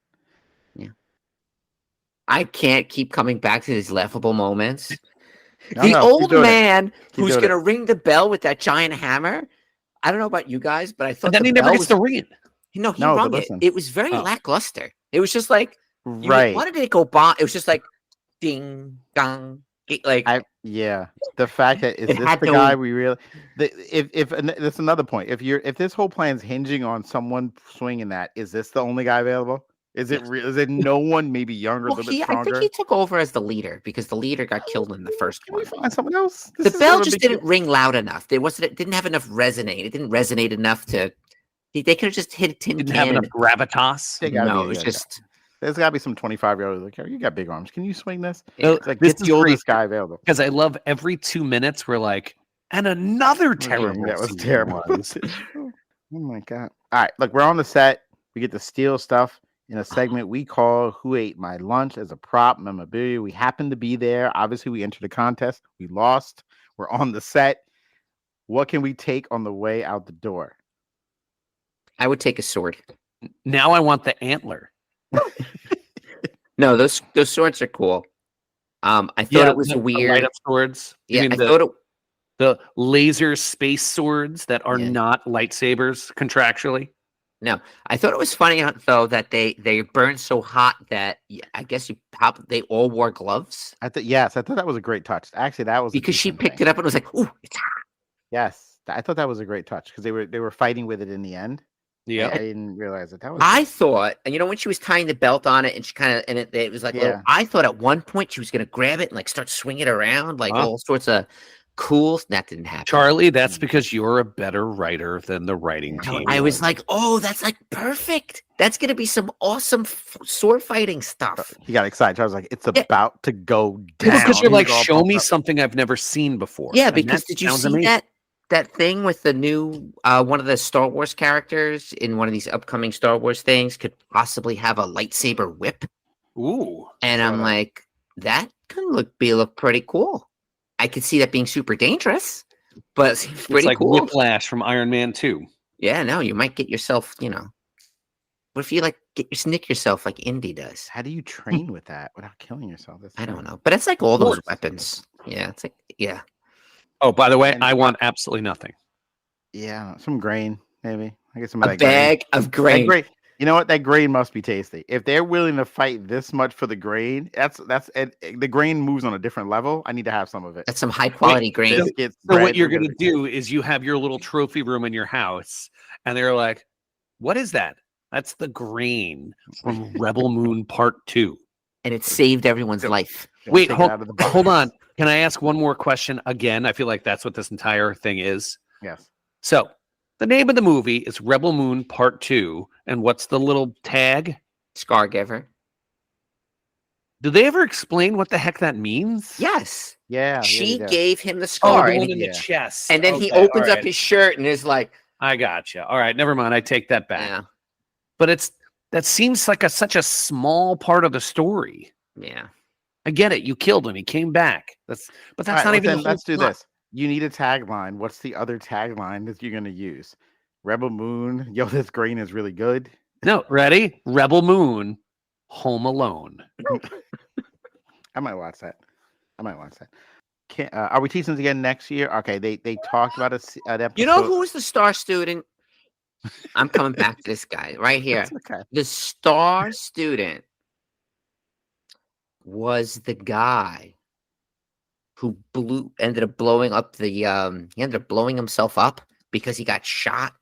Yeah. I can't keep coming back to these laughable moments. No, old man who's going to ring the bell with that giant hammer. I don't know about you guys, but I thought And then he never gets to ring it. No, he rung it. It was very lackluster. It was just like, why did it go bomb? It was just like, ding, dong. Like, the fact that is this the guy we really? If that's another point. If this whole plan's hinging on someone swinging that, is this the only guy available? Is it real? Is it no one maybe younger, a little bit stronger? I think he took over as the leader because the leader got killed in the first one. Find someone else. The bell just didn't ring loud enough. It didn't have enough resonate. It didn't resonate enough to. They could have just hit a tin can. Didn't have enough gravitas. No, it was just. There's got to be some 25-year-old like, you got big arms. Can you swing this? Yeah. It's like, get the oldest guy available. Because I love every 2 minutes we're like, and another terrible. That was terrible. Oh my God. All right, look, we're on the set. We get to steal stuff in a segment we call Who Ate My Lunch as a prop memorabilia. We happen to be there. Obviously, we entered a contest. We lost. We're on the set. What can we take on the way out the door? I would take a sword. Now I want the antler. No, those swords are cool. I thought it was weird. Light up swords. Yeah, I thought the laser space swords that are not lightsabers contractually. No, I thought it was funny though that they burned so hot that I guess they all wore gloves. I thought that was a great touch. Actually, that was because she picked it up and was like, "Ooh, it's hot." Yes, I thought that was a great touch because they were fighting with it in the end. Yeah, I didn't realize that was. I thought, and when she was tying the belt on it, and she kind of, and it was like, I thought at one point she was going to grab it and like start swinging it around, like all sorts of cool. That didn't happen. Charlie, that's because you're a better writer than the writing team. I was like, oh, that's like perfect. That's going to be some awesome sword fighting stuff. He got excited. I was like, it's about to go down. Because you're like, show me something I've never seen before. Yeah, because did you see that thing with the new one of the Star Wars characters in one of these upcoming Star Wars things could possibly have a lightsaber whip? Ooh. And I'm like, that could look pretty cool. I could see that being super dangerous, but it's pretty like cool. Whiplash from Iron Man 2. Yeah, no, you might get yourself, what if you like nick yourself like Indy does? How do you train with that without killing yourself? I don't know, but it's like all those weapons. Yeah, it's like, yeah. Oh, by the way, I want absolutely nothing. Yeah, some grain, maybe. I guess some of that bag of grain. You know what? That grain must be tasty. If they're willing to fight this much for the grain, the grain moves on a different level. I need to have some of it. That's some high quality grain. So what you're going to do is you have your little trophy room in your house, and they're like, "What is that?" That's the grain from Rebel Moon Part 2, and it saved everyone's life. Wait, hold on. Can I ask one more question again? I feel like that's what this entire thing is. Yes. So the name of the movie is Rebel Moon Part 2. And what's the little tag? Scargiver. Do they ever explain what the heck that means? Yes. Yeah. She gave him the scar. The one in the chest. And then he opens up his shirt and is like, I gotcha. All right. Never mind. I take that back. Yeah. But that seems like such a small part of the story. Yeah. I get it. You killed him. He came back. But that's not even. Let's do this. You need a tagline. What's the other tagline that you're going to use? Rebel Moon. Yo, this grain is really good. No, ready? Rebel Moon. Home Alone. I might watch that. Are we teaching this again next year? Okay. They talked about an episode. You know who was the star student? I'm coming back to this guy right here. Okay. The star student was the guy who ended up blowing up he ended up blowing himself up because he got shot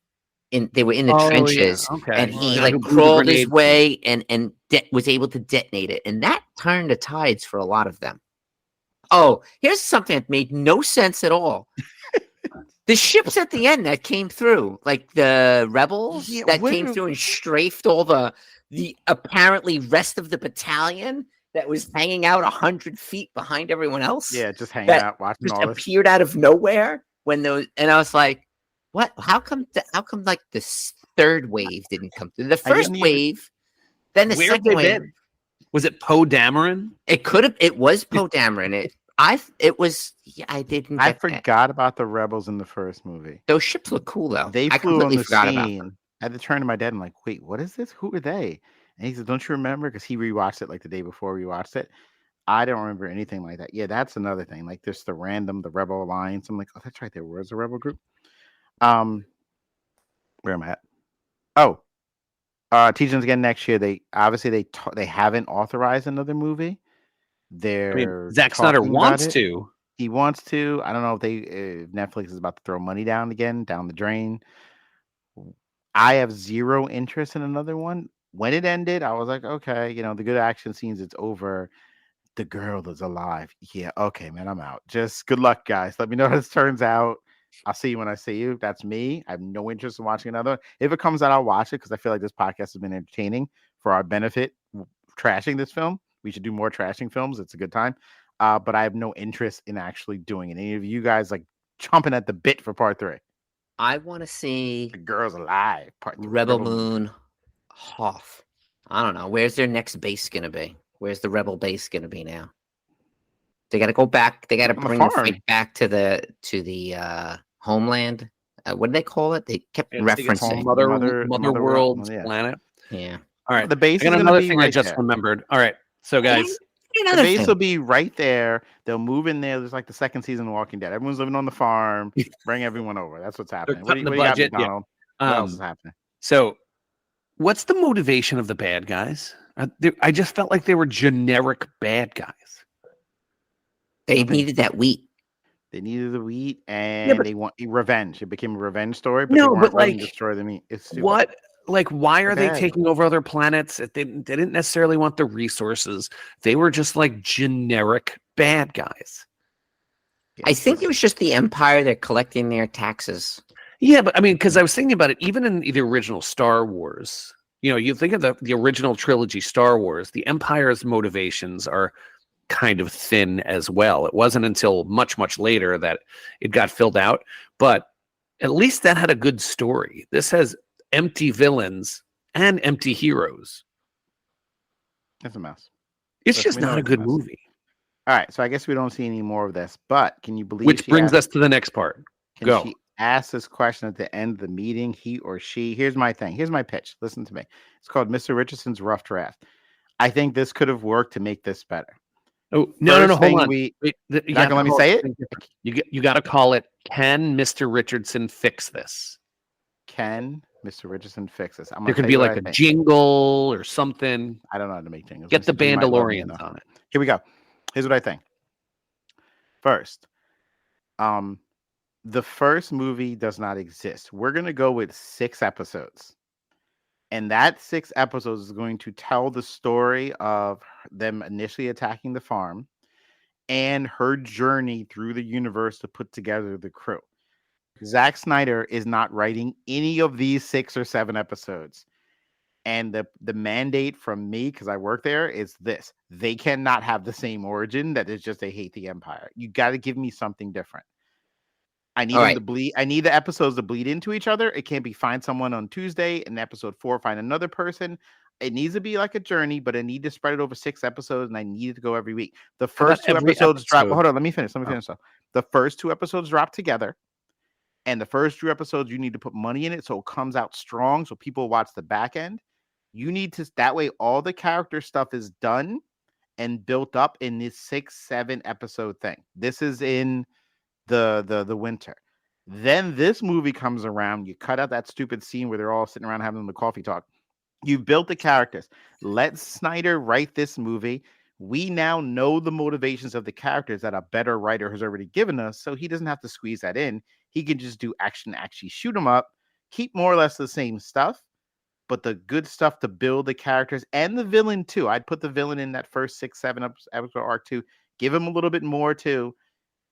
they were in the trenches, and he crawled his way and was able to detonate it, and that turned the tides for a lot of them. Oh, here's something that made no sense at all. The ships at the end that came through, like the rebels Yeah, that what came are- through and strafed all the apparently rest of the battalion that was hanging out 100 feet behind everyone else. Yeah, just hanging that out, watching just all this. appeared out of nowhere when those, and I was like, "What? How come? Like this third wave didn't come through? The first wave, then the Where'd second they wave. been? Was it Poe Dameron? It could have. It was Poe Dameron. It was. Yeah, I didn't. I Get that. forgot about the rebels in the first movie. Those ships look cool though. They I flew on completely the forgot about them. scene. I had to turn to my dad and like, wait, what is this? Who are they? And he said, don't you remember? Because he rewatched it like the day before we watched it. I don't remember anything like that. Yeah, that's another thing. Like there's the Rebel Alliance. I'm like, oh, that's right. There was a rebel group. Where am I at? Oh, teachings again next year. They obviously they haven't authorized another movie. Zack Snyder wants it. to. He wants to. I don't know if Netflix is about to throw money down the drain. I have zero interest in another one. When it ended, I was like, okay, the good action scenes, it's over. The girl is alive. Yeah, okay, man, I'm out. Just good luck, guys. Let me know how this turns out. I'll see you when I see you. That's me. I have no interest in watching another one. If it comes out, I'll watch it because I feel like this podcast has been entertaining for our benefit. Trashing this film. We should do more trashing films. It's a good time. But I have no interest in actually doing it. Any of you guys like chomping at the bit for part 3? I want to see The Girl's Alive, part 3. Rebel Moon Hoth. I don't know. Where's their next base going to be? Where's the Rebel base going to be now? They got to go back. They got to bring the fight back to the homeland. What did they call it? They kept referencing Mother World planet. Yeah. All right. The base. I got another thing I just remembered. All right. So guys, the base will be right there. They'll move in there. There's like the second season of Walking Dead. Everyone's living on the farm. Bring everyone over. That's what's happening. What do you got, McDonald? What else is happening? So, what's the motivation of the bad guys? I just felt like they were generic bad guys. They needed that wheat. They needed the wheat, and they want revenge. It became a revenge story. But no, they but like destroy the meat. It's stupid. What? Like, why are they taking over other planets? They didn't necessarily want the resources. They were just like generic bad guys. I think it was just the Empire. They're collecting their taxes. Yeah, but I mean, because I was thinking about it, even in the original Star Wars, you think of the original trilogy Star Wars, the Empire's motivations are kind of thin as well. It wasn't until much, much later that it got filled out, but at least that had a good story. This has empty villains and empty heroes. It's a mess. It's just not a good movie. All right, so I guess we don't see any more of this, but can you believe Which brings us to the next part. Go. She asked this question at the end of the meeting, he or she. Here's my thing. Here's my pitch. Listen to me. It's called Mr. Richardson's Rough Draft. I think this could have worked to make this better. Oh, no, hold on. Wait, you're not going to let me say it? You got to call it, can Mr. Richardson fix this? Can Mr. Richardson fix this? There could be like a jingle or something. I don't know how to make jingles. Get the Bandalorians on it. Here we go. Here's what I think. First, the first movie does not exist. We're going to go with 6 episodes. And that 6 episodes is going to tell the story of them initially attacking the farm and her journey through the universe to put together the crew. Zack Snyder is not writing any of these 6 or 7 episodes. And the mandate from me, because I work there, is this. They cannot have the same origin that is just they hate the Empire. You got to give me something different. I need them to bleed. I need the episodes to bleed into each other. It can't be find someone on Tuesday and episode 4 find another person. It needs to be like a journey, but I need to spread it over 6 episodes, and I need it to go every week. The first 2 episodes drop. Hold on, let me finish. So the first 2 episodes drop together, and the first 2 episodes you need to put money in it so it comes out strong, so people watch the back end. You need to that way all the character stuff is done and built up in this 6-7 episode thing. This is in the winter. Then this movie comes around. You cut out that stupid scene where they're all sitting around having the coffee talk. You've built the characters. Let Snyder write this movie. We now know the motivations of the characters that a better writer has already given us, so he doesn't have to squeeze that in. He can just do action, actually shoot them up, keep more or less the same stuff, but the good stuff to build the characters and the villain too. I'd put the villain in that first 6-7 episode arc too. Give him a little bit more too.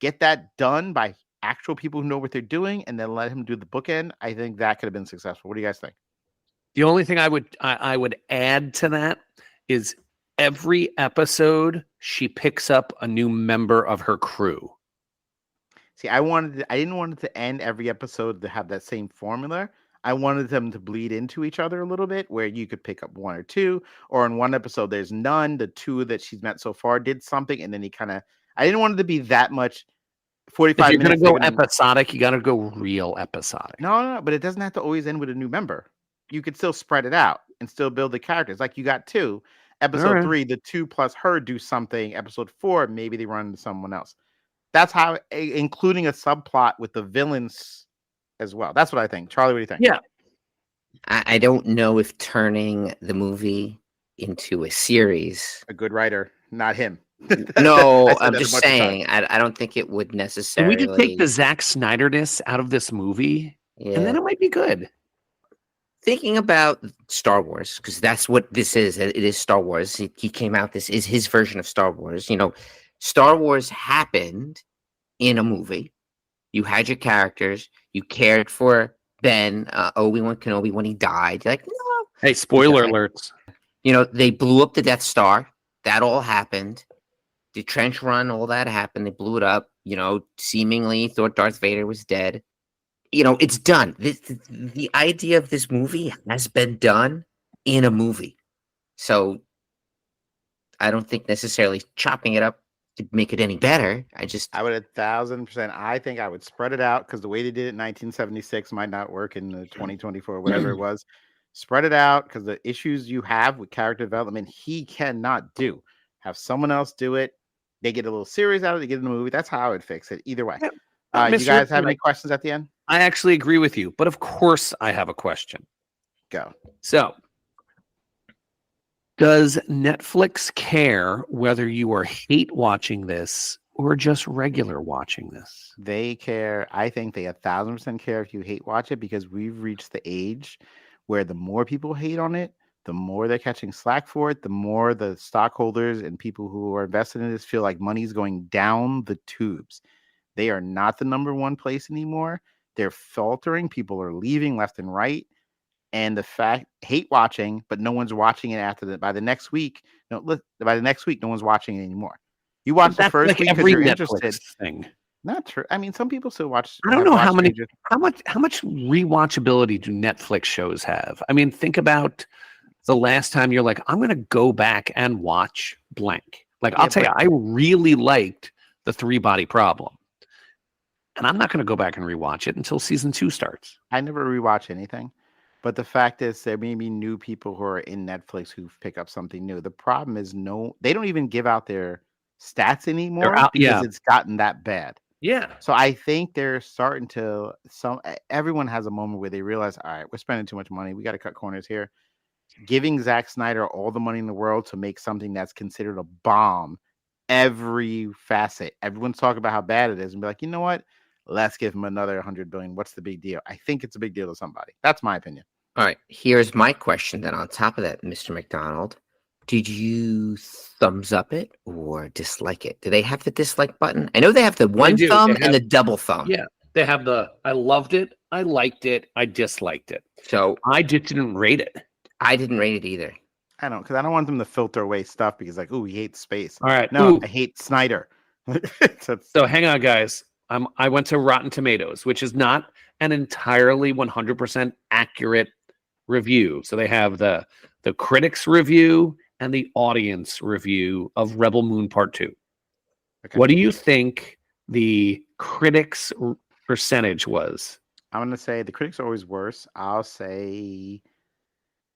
Get that done by actual people who know what they're doing and then let him do the bookend, I think that could have been successful. What do you guys think? The only thing I would add to that is every episode she picks up a new member of her crew. See, I didn't want it to end every episode to have that same formula. I wanted them to bleed into each other a little bit, where you could pick up one or two, or in one episode there's none. The two that she's met so far did something, and then I didn't want it to be that much. 45 If you're minutes. Gonna go episodic, you got to go real episodic. No, but it doesn't have to always end with a new member. You could still spread it out and still build the characters. Like you got two. Episode 3, the 2 plus her do something. Episode 4, maybe they run into someone else. That's how, including a subplot with the villains as well. That's what I think. Charlie, what do you think? Yeah. I don't know if turning the movie into a series. A good writer, not him. No, I'm just saying. I don't think it would necessarily. We could take the Zack Snyder-ness out of this movie, and then it might be good. Thinking about Star Wars, because that's what this is. It is Star Wars. He came out. This is his version of Star Wars. Star Wars happened in a movie. You had your characters. You cared for Ben, Obi-Wan Kenobi when he died. You're like, no. Hey, spoiler alerts. They blew up the Death Star. That all happened. The trench run, all that happened. They blew it up. Seemingly thought Darth Vader was dead. It's done. The idea of this movie has been done in a movie. So I don't think necessarily chopping it up to make it any better. I would 1,000%. I think I would spread it out, because the way they did it in 1976 might not work in the 2024, whatever it was. Spread it out, because the issues you have with character development, he cannot do. Have someone else do it. They get a little series out of it, they get in the movie. That's how I would fix it. Either way. You guys have any questions at the end? I actually agree with you, but of course I have a question. Go. So, does Netflix care whether you are hate watching this or just regular watching this? They care. I think they 1,000% care if you hate watch it, because we've reached the age where the more people hate on it, the more they're catching slack for it, the more the stockholders and people who are invested in this feel like money's going down the tubes. They are not the number one place anymore. They're faltering. People are leaving left and right. And the fact, hate watching, but no one's watching it after that. By the next week, no one's watching it anymore. You watch the first week because you're interested. Thing. Not true. I mean, some people still watch. I don't know how much rewatchability do Netflix shows have? I mean, think about the last time you're like, I'm going to go back and watch blank. I'll tell you, I really liked The 3-Body Problem. And I'm not going to go back and rewatch it until season 2 starts. I never rewatch anything. But the fact is, there may be new people who are in Netflix who pick up something new. The problem is, they don't even give out their stats anymore because it's gotten that bad. Yeah. So I think they're starting to, everyone has a moment where they realize, all right, we're spending too much money. We got to cut corners here. Giving Zack Snyder all the money in the world to make something that's considered a bomb, every facet. Everyone's talking about how bad it is, and be like, you know what? Let's give him another $100 billion. What's the big deal? I think it's a big deal to somebody. That's my opinion. All right. Here's my question then. On top of that, Mr. McDonald, did you thumbs up it or dislike it? Do they have the dislike button? I know they have the one thumb and the double thumb. Yeah. They have I loved it, I liked it, I disliked it. So I just didn't rate it. I didn't rate it either. I don't, because I don't want them to filter away stuff because he hates space. All right. No, I hate Snyder. So hang on, guys. I went to Rotten Tomatoes, which is not an entirely 100% accurate review. So they have the critics review and the audience review of Rebel Moon Part 2. Okay. What do you think the critics percentage was? I'm going to say the critics are always worse. I'll say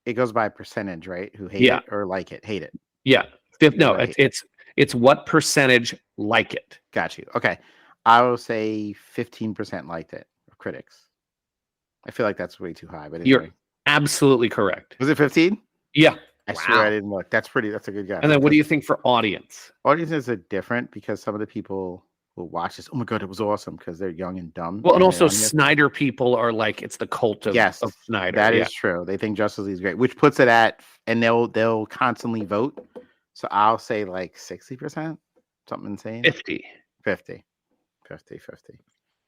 it goes by percentage, right? Who hate it or like it? Hate it. Yeah. No, it's what percentage like it. Got you. Okay. I will say 15% liked it, critics. I feel like that's way too high, but anyway. You're absolutely correct. Was it 15? Yeah. I swear I didn't look. That's a good guess. And then what do you think for audience? Audiences are different because some of the people who watch this, oh my God, it was awesome, because they're young and dumb. Well, and also Snyder people are like, it's the cult of Snyder. That is true. They think Justice League is great, which puts it at, and they'll constantly vote. So I'll say like 60%, something insane. 50.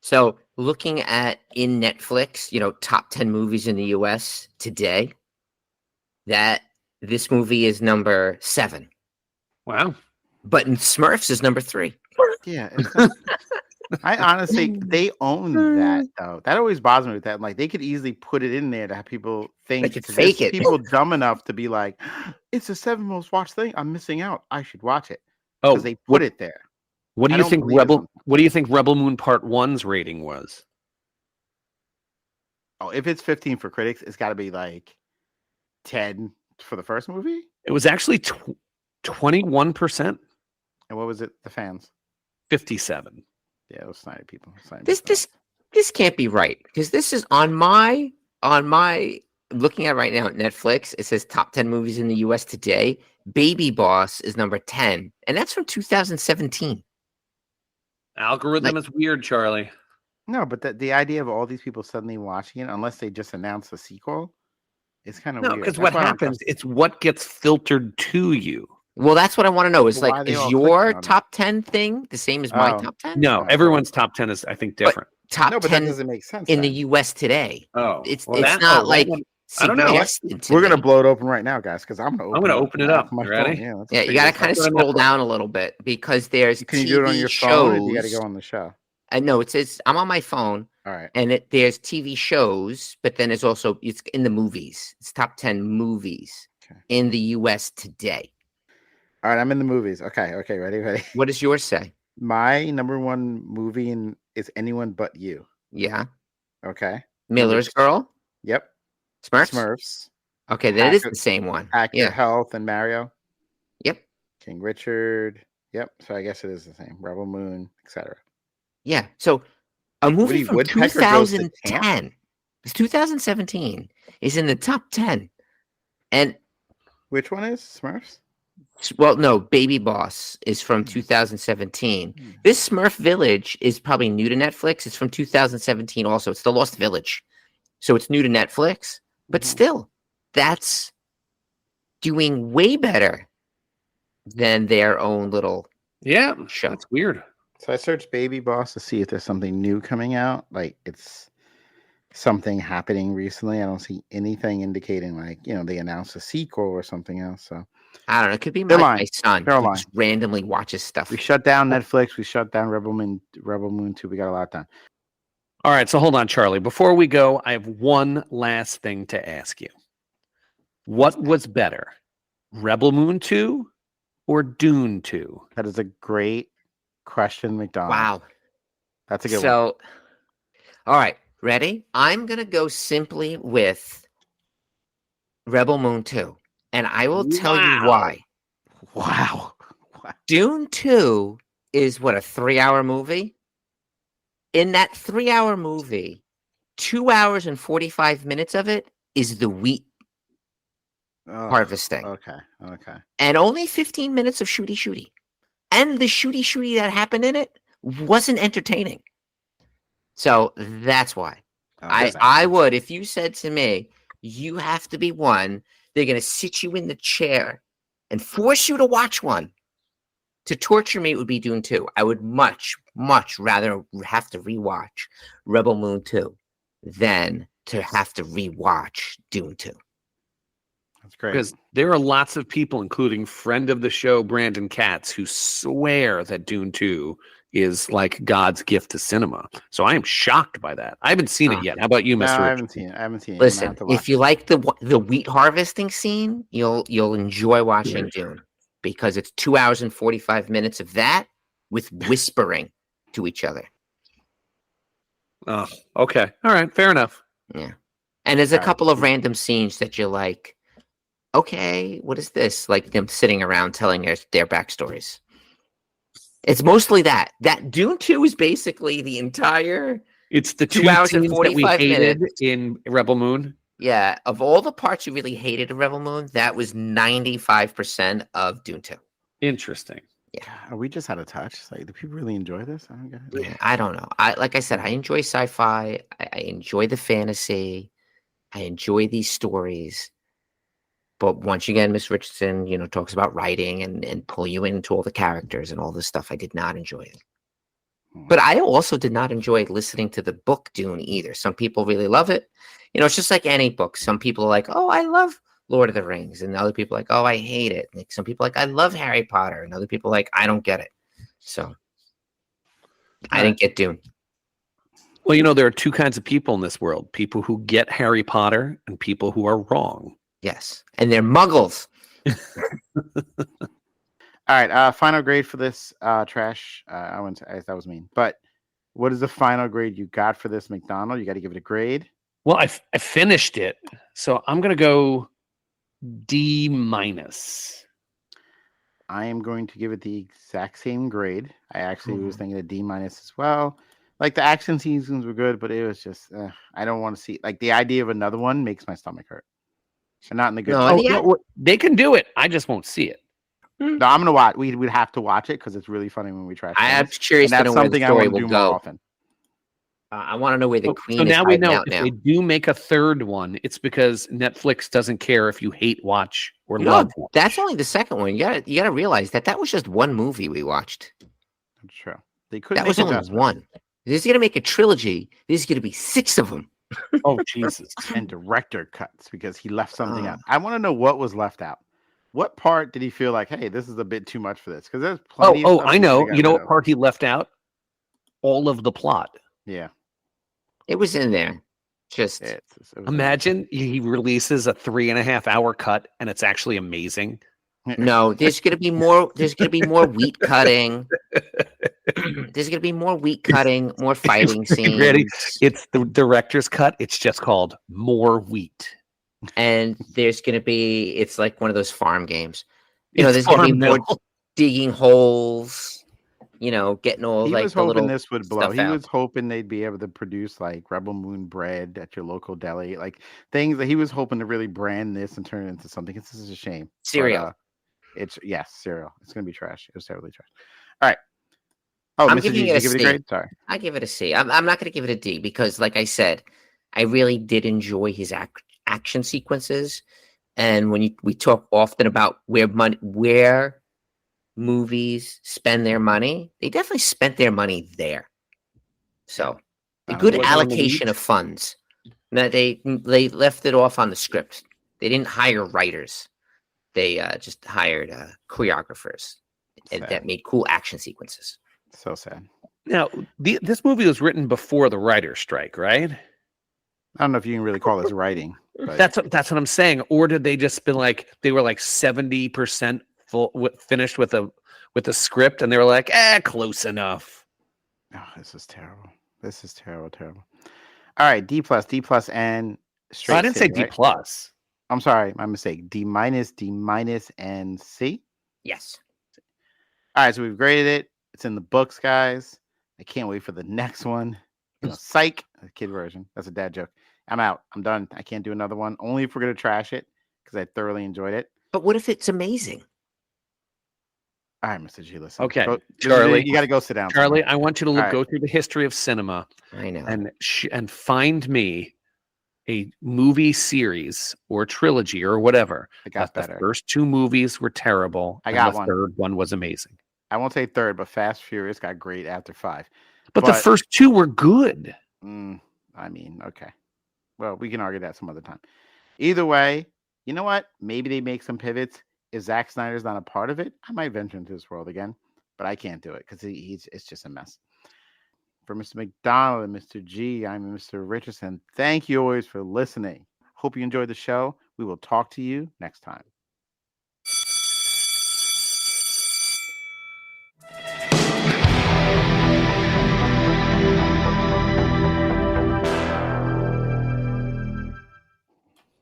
So looking at in Netflix, top 10 movies in the US today, that this movie is number 7. Wow. But in Smurfs is number 3. Yeah. I honestly, they own that though. That always bothers me with that. Like they could easily put it in there to have people think They could fake it. people dumb enough to be like, it's the 7th most watched thing. I'm missing out. I should watch it. Oh, Because they put it there. What do I you don't think believe it's Rebel? on- What do you think Rebel Moon Part 1's rating was? Oh, if it's 15 for critics, it's got to be like 10 for the first movie. It was actually 21%, And what was it? The fans. 57. Yeah, those snidey people. This can't be right, because this is on my looking at right now at Netflix. It says top 10 movies in the US today. Baby Boss is number 10, and that's from 2017. Algorithm is weird, Charlie. No, but the idea of all these people suddenly watching it, unless they just announce a sequel, is kind of No, weird. because That's what why I don't happens, trust it. it's what gets filtered to you. Well, that's what I want to know. Is Well, why like, are they is all your clicking on it? top 10 thing the same as my Oh. top 10? No, Oh, everyone's top 10 is, I think, different. Top No, but 10 that doesn't make sense. in the then. US today. Oh, It's well, it's that- not oh, like that one- I don't know. suggested to We're gonna me. blow it open right now, guys, because I'm gonna open it up. My You ready? phone. Yeah, let's Yeah, figure you got to this kind of out. Go to scroll Netflix. down a little bit, because there's Can you TV do it on your shows. phone, or do you got to go on the show? No, it says I'm on my phone, All right. and there's TV shows, but then it's also it's in the movies. It's top 10 movies Okay. in the US today. All right, I'm in the movies. Okay, ready. What does yours say? My number one movie is Anyone But You. Yeah, Okay. Miller's Girl, Yep. Smurfs. Smurfs. Okay, that is Hacker- the same one. Actor Yeah. Health and Mario. Yep. King Richard. Yep. So I guess it is the same. Rebel Moon, etc. Yeah. So a movie Woody from Woodpecker goes to camp? 2010, it's 2017, is in the top 10. And Which one is Smurfs? well, no, Baby Boss is from 2017. This Smurf Village is probably new to Netflix. It's from 2017 also. It's The Lost Village. So it's new to Netflix, but Mhm. still, that's doing way better than their own little Yeah, show. that's weird. So I searched Baby Boss to see if there's something new coming out. Like it's something happening recently. I don't see anything indicating like, they announced a sequel or something else. So I don't know. It could be They're my lying. son They're who lying. just randomly watches stuff. we shut down Netflix. We shut down Rebel Moon 2. We got a lot done. All right, so hold on, Charlie. Before we go, I have one last thing to ask you. What was better, Rebel Moon 2 or Dune 2? That is a great question, McDonald. Wow. That's a good one. So, all right, ready? I'm going to go simply with Rebel Moon 2, and I will tell you Wow. why. Wow. Dune 2 is what, a 3-hour movie? In that 3-hour movie, 2 hours and 45 minutes of it is the wheat Oh, harvesting, Okay. and only 15 minutes of shooty. And the shooty that happened in it wasn't entertaining. So that's why. I would, if you said to me, you have to be one, they're going to sit you in the chair and force you to watch one. To torture me, it would be Dune 2. I would much rather have to rewatch Rebel Moon 2 than to have to rewatch Dune 2. That's great. Because there are lots of people, including friend of the show, Brandon Katz, who swear that Dune 2 is like God's gift to cinema. So I am shocked by that. I haven't seen it yet. How about you, No, Mr. I Richardson? haven't seen it. I haven't seen it. Listen, if you like the wheat harvesting scene, you'll enjoy watching Dune, because it's 2 hours and 45 minutes of that with whispering to each other. Oh, okay. All right. Fair enough. Yeah. And there's a Alright. couple of random scenes that you're like, okay, what is this? Like them sitting around telling their backstories. It's mostly that. That Dune 2 is basically the entire, It's the 2 two hours and scenes that we 45 hated minutes. in Rebel Moon. yeah, of all the parts you really hated of Rebel Moon, that was 95% of Dune 2. Interesting. Are we just out of touch? Like, do people really enjoy this? I don't get it. Yeah, I don't know. Like I said, I enjoy sci-fi. I enjoy the fantasy. I enjoy these stories. But once again, Miss Richardson, talks about writing and pull you into all the characters and all this stuff. I did not enjoy it. But I also did not enjoy listening to the book Dune either. Some people really love it. It's just like any book. Some people are like, oh, I love Lord of the Rings. And other people are like, oh, I hate it. Like some people are like, I love Harry Potter. And other people are like, I don't get it. So I didn't get Dune. Well, there are two kinds of people in this world. People who get Harry Potter and people who are wrong. Yes. And they're muggles. All right, final grade for this trash. I wouldn't say that was mean, but what is the final grade you got for this McDonald? You got to give it a grade. Well, I finished it, so I'm gonna go D-. I am going to give it the exact same grade. I actually was thinking a D- as well. Like the action scenes were good, but it was just I don't want to see like the idea of another one makes my stomach hurt. And not in the good. No, they can do it. I just won't see it. No, I'm gonna watch. We'd have to watch it because it's really funny when we trash. I'm curious to know where the story will go. More often. I want to know where the queen so is. Now we know if they do make a third one, it's because Netflix doesn't care if you hate watch or love watch. That's only the second one. You gotta realize that was just one movie we watched. That's true. They could. That was only one. This is gonna make a trilogy. This is gonna be 6 of them. Oh Jesus! And director cuts because he left something out. I want to know what was left out. What part did he feel like, hey, this is a bit too much for this? Because there's plenty. Oh, I know. You know what part he left out? All of the plot. Yeah. It was in there. Just imagine he releases a 3.5-hour cut and it's actually amazing. No, there's gonna be more. There's gonna be more wheat cutting. There's gonna be more wheat cutting, more fighting scenes. Ready? It's the director's cut. It's just called More Wheat. And there's gonna be. It's like one of those farm games. There's gonna be more digging holes. Getting all he like was the hoping little this would blow. He out. was hoping they'd be able to produce like Rebel Moon bread at your local deli, like things that he was hoping to really brand this and turn it into something. It's just a shame. Cereal. Cereal. It's gonna be trash. It was terribly trash. All right. Oh, I'm Mr. giving G, it a give C. it a grade? Sorry. I give it a C. I'm not going to give it a D because, like I said, I really did enjoy his action sequences. And when we talk often about where movies spend their money, they definitely spent their money there. So a good allocation of funds. Now they left it off on the script. They didn't hire writers. They just hired choreographers that made cool action sequences. So sad. Now, this movie was written before the writer's strike, right? I don't know if you can really call this writing. But... That's what I'm saying. Or did they just been like they were like 70% finished with a script, and they were like, close enough. Oh, this is terrible. This is terrible. All right, D+, and straight. I didn't say D+. I'm sorry, my mistake. D-, D-, and C. Yes. All right, so we've graded it. It's in the books, guys. I can't wait for the next one. Psych, the kid version. That's a dad joke. I'm out. I'm done. I can't do another one. Only if we're gonna trash it because I thoroughly enjoyed it. But what if it's amazing? All right, Mr. G, listen. Okay, Charlie, you got to go sit down. Charlie, somewhere. I want you to go through the history of cinema. I know, and find me a movie series or trilogy or whatever. The first 2 movies were terrible. I got the one. Third one was amazing. I won't say third, but Fast Furious got great after 5. But the first 2 were good. I mean, okay. Well, we can argue that some other time. Either way, you know what? Maybe they make some pivots. If Zack Snyder's not a part of it, I might venture into this world again. But I can't do it because it's just a mess. For Mr. McDonald and Mr. G, I'm Mr. Richardson. Thank you always for listening. Hope you enjoyed the show. We will talk to you next time.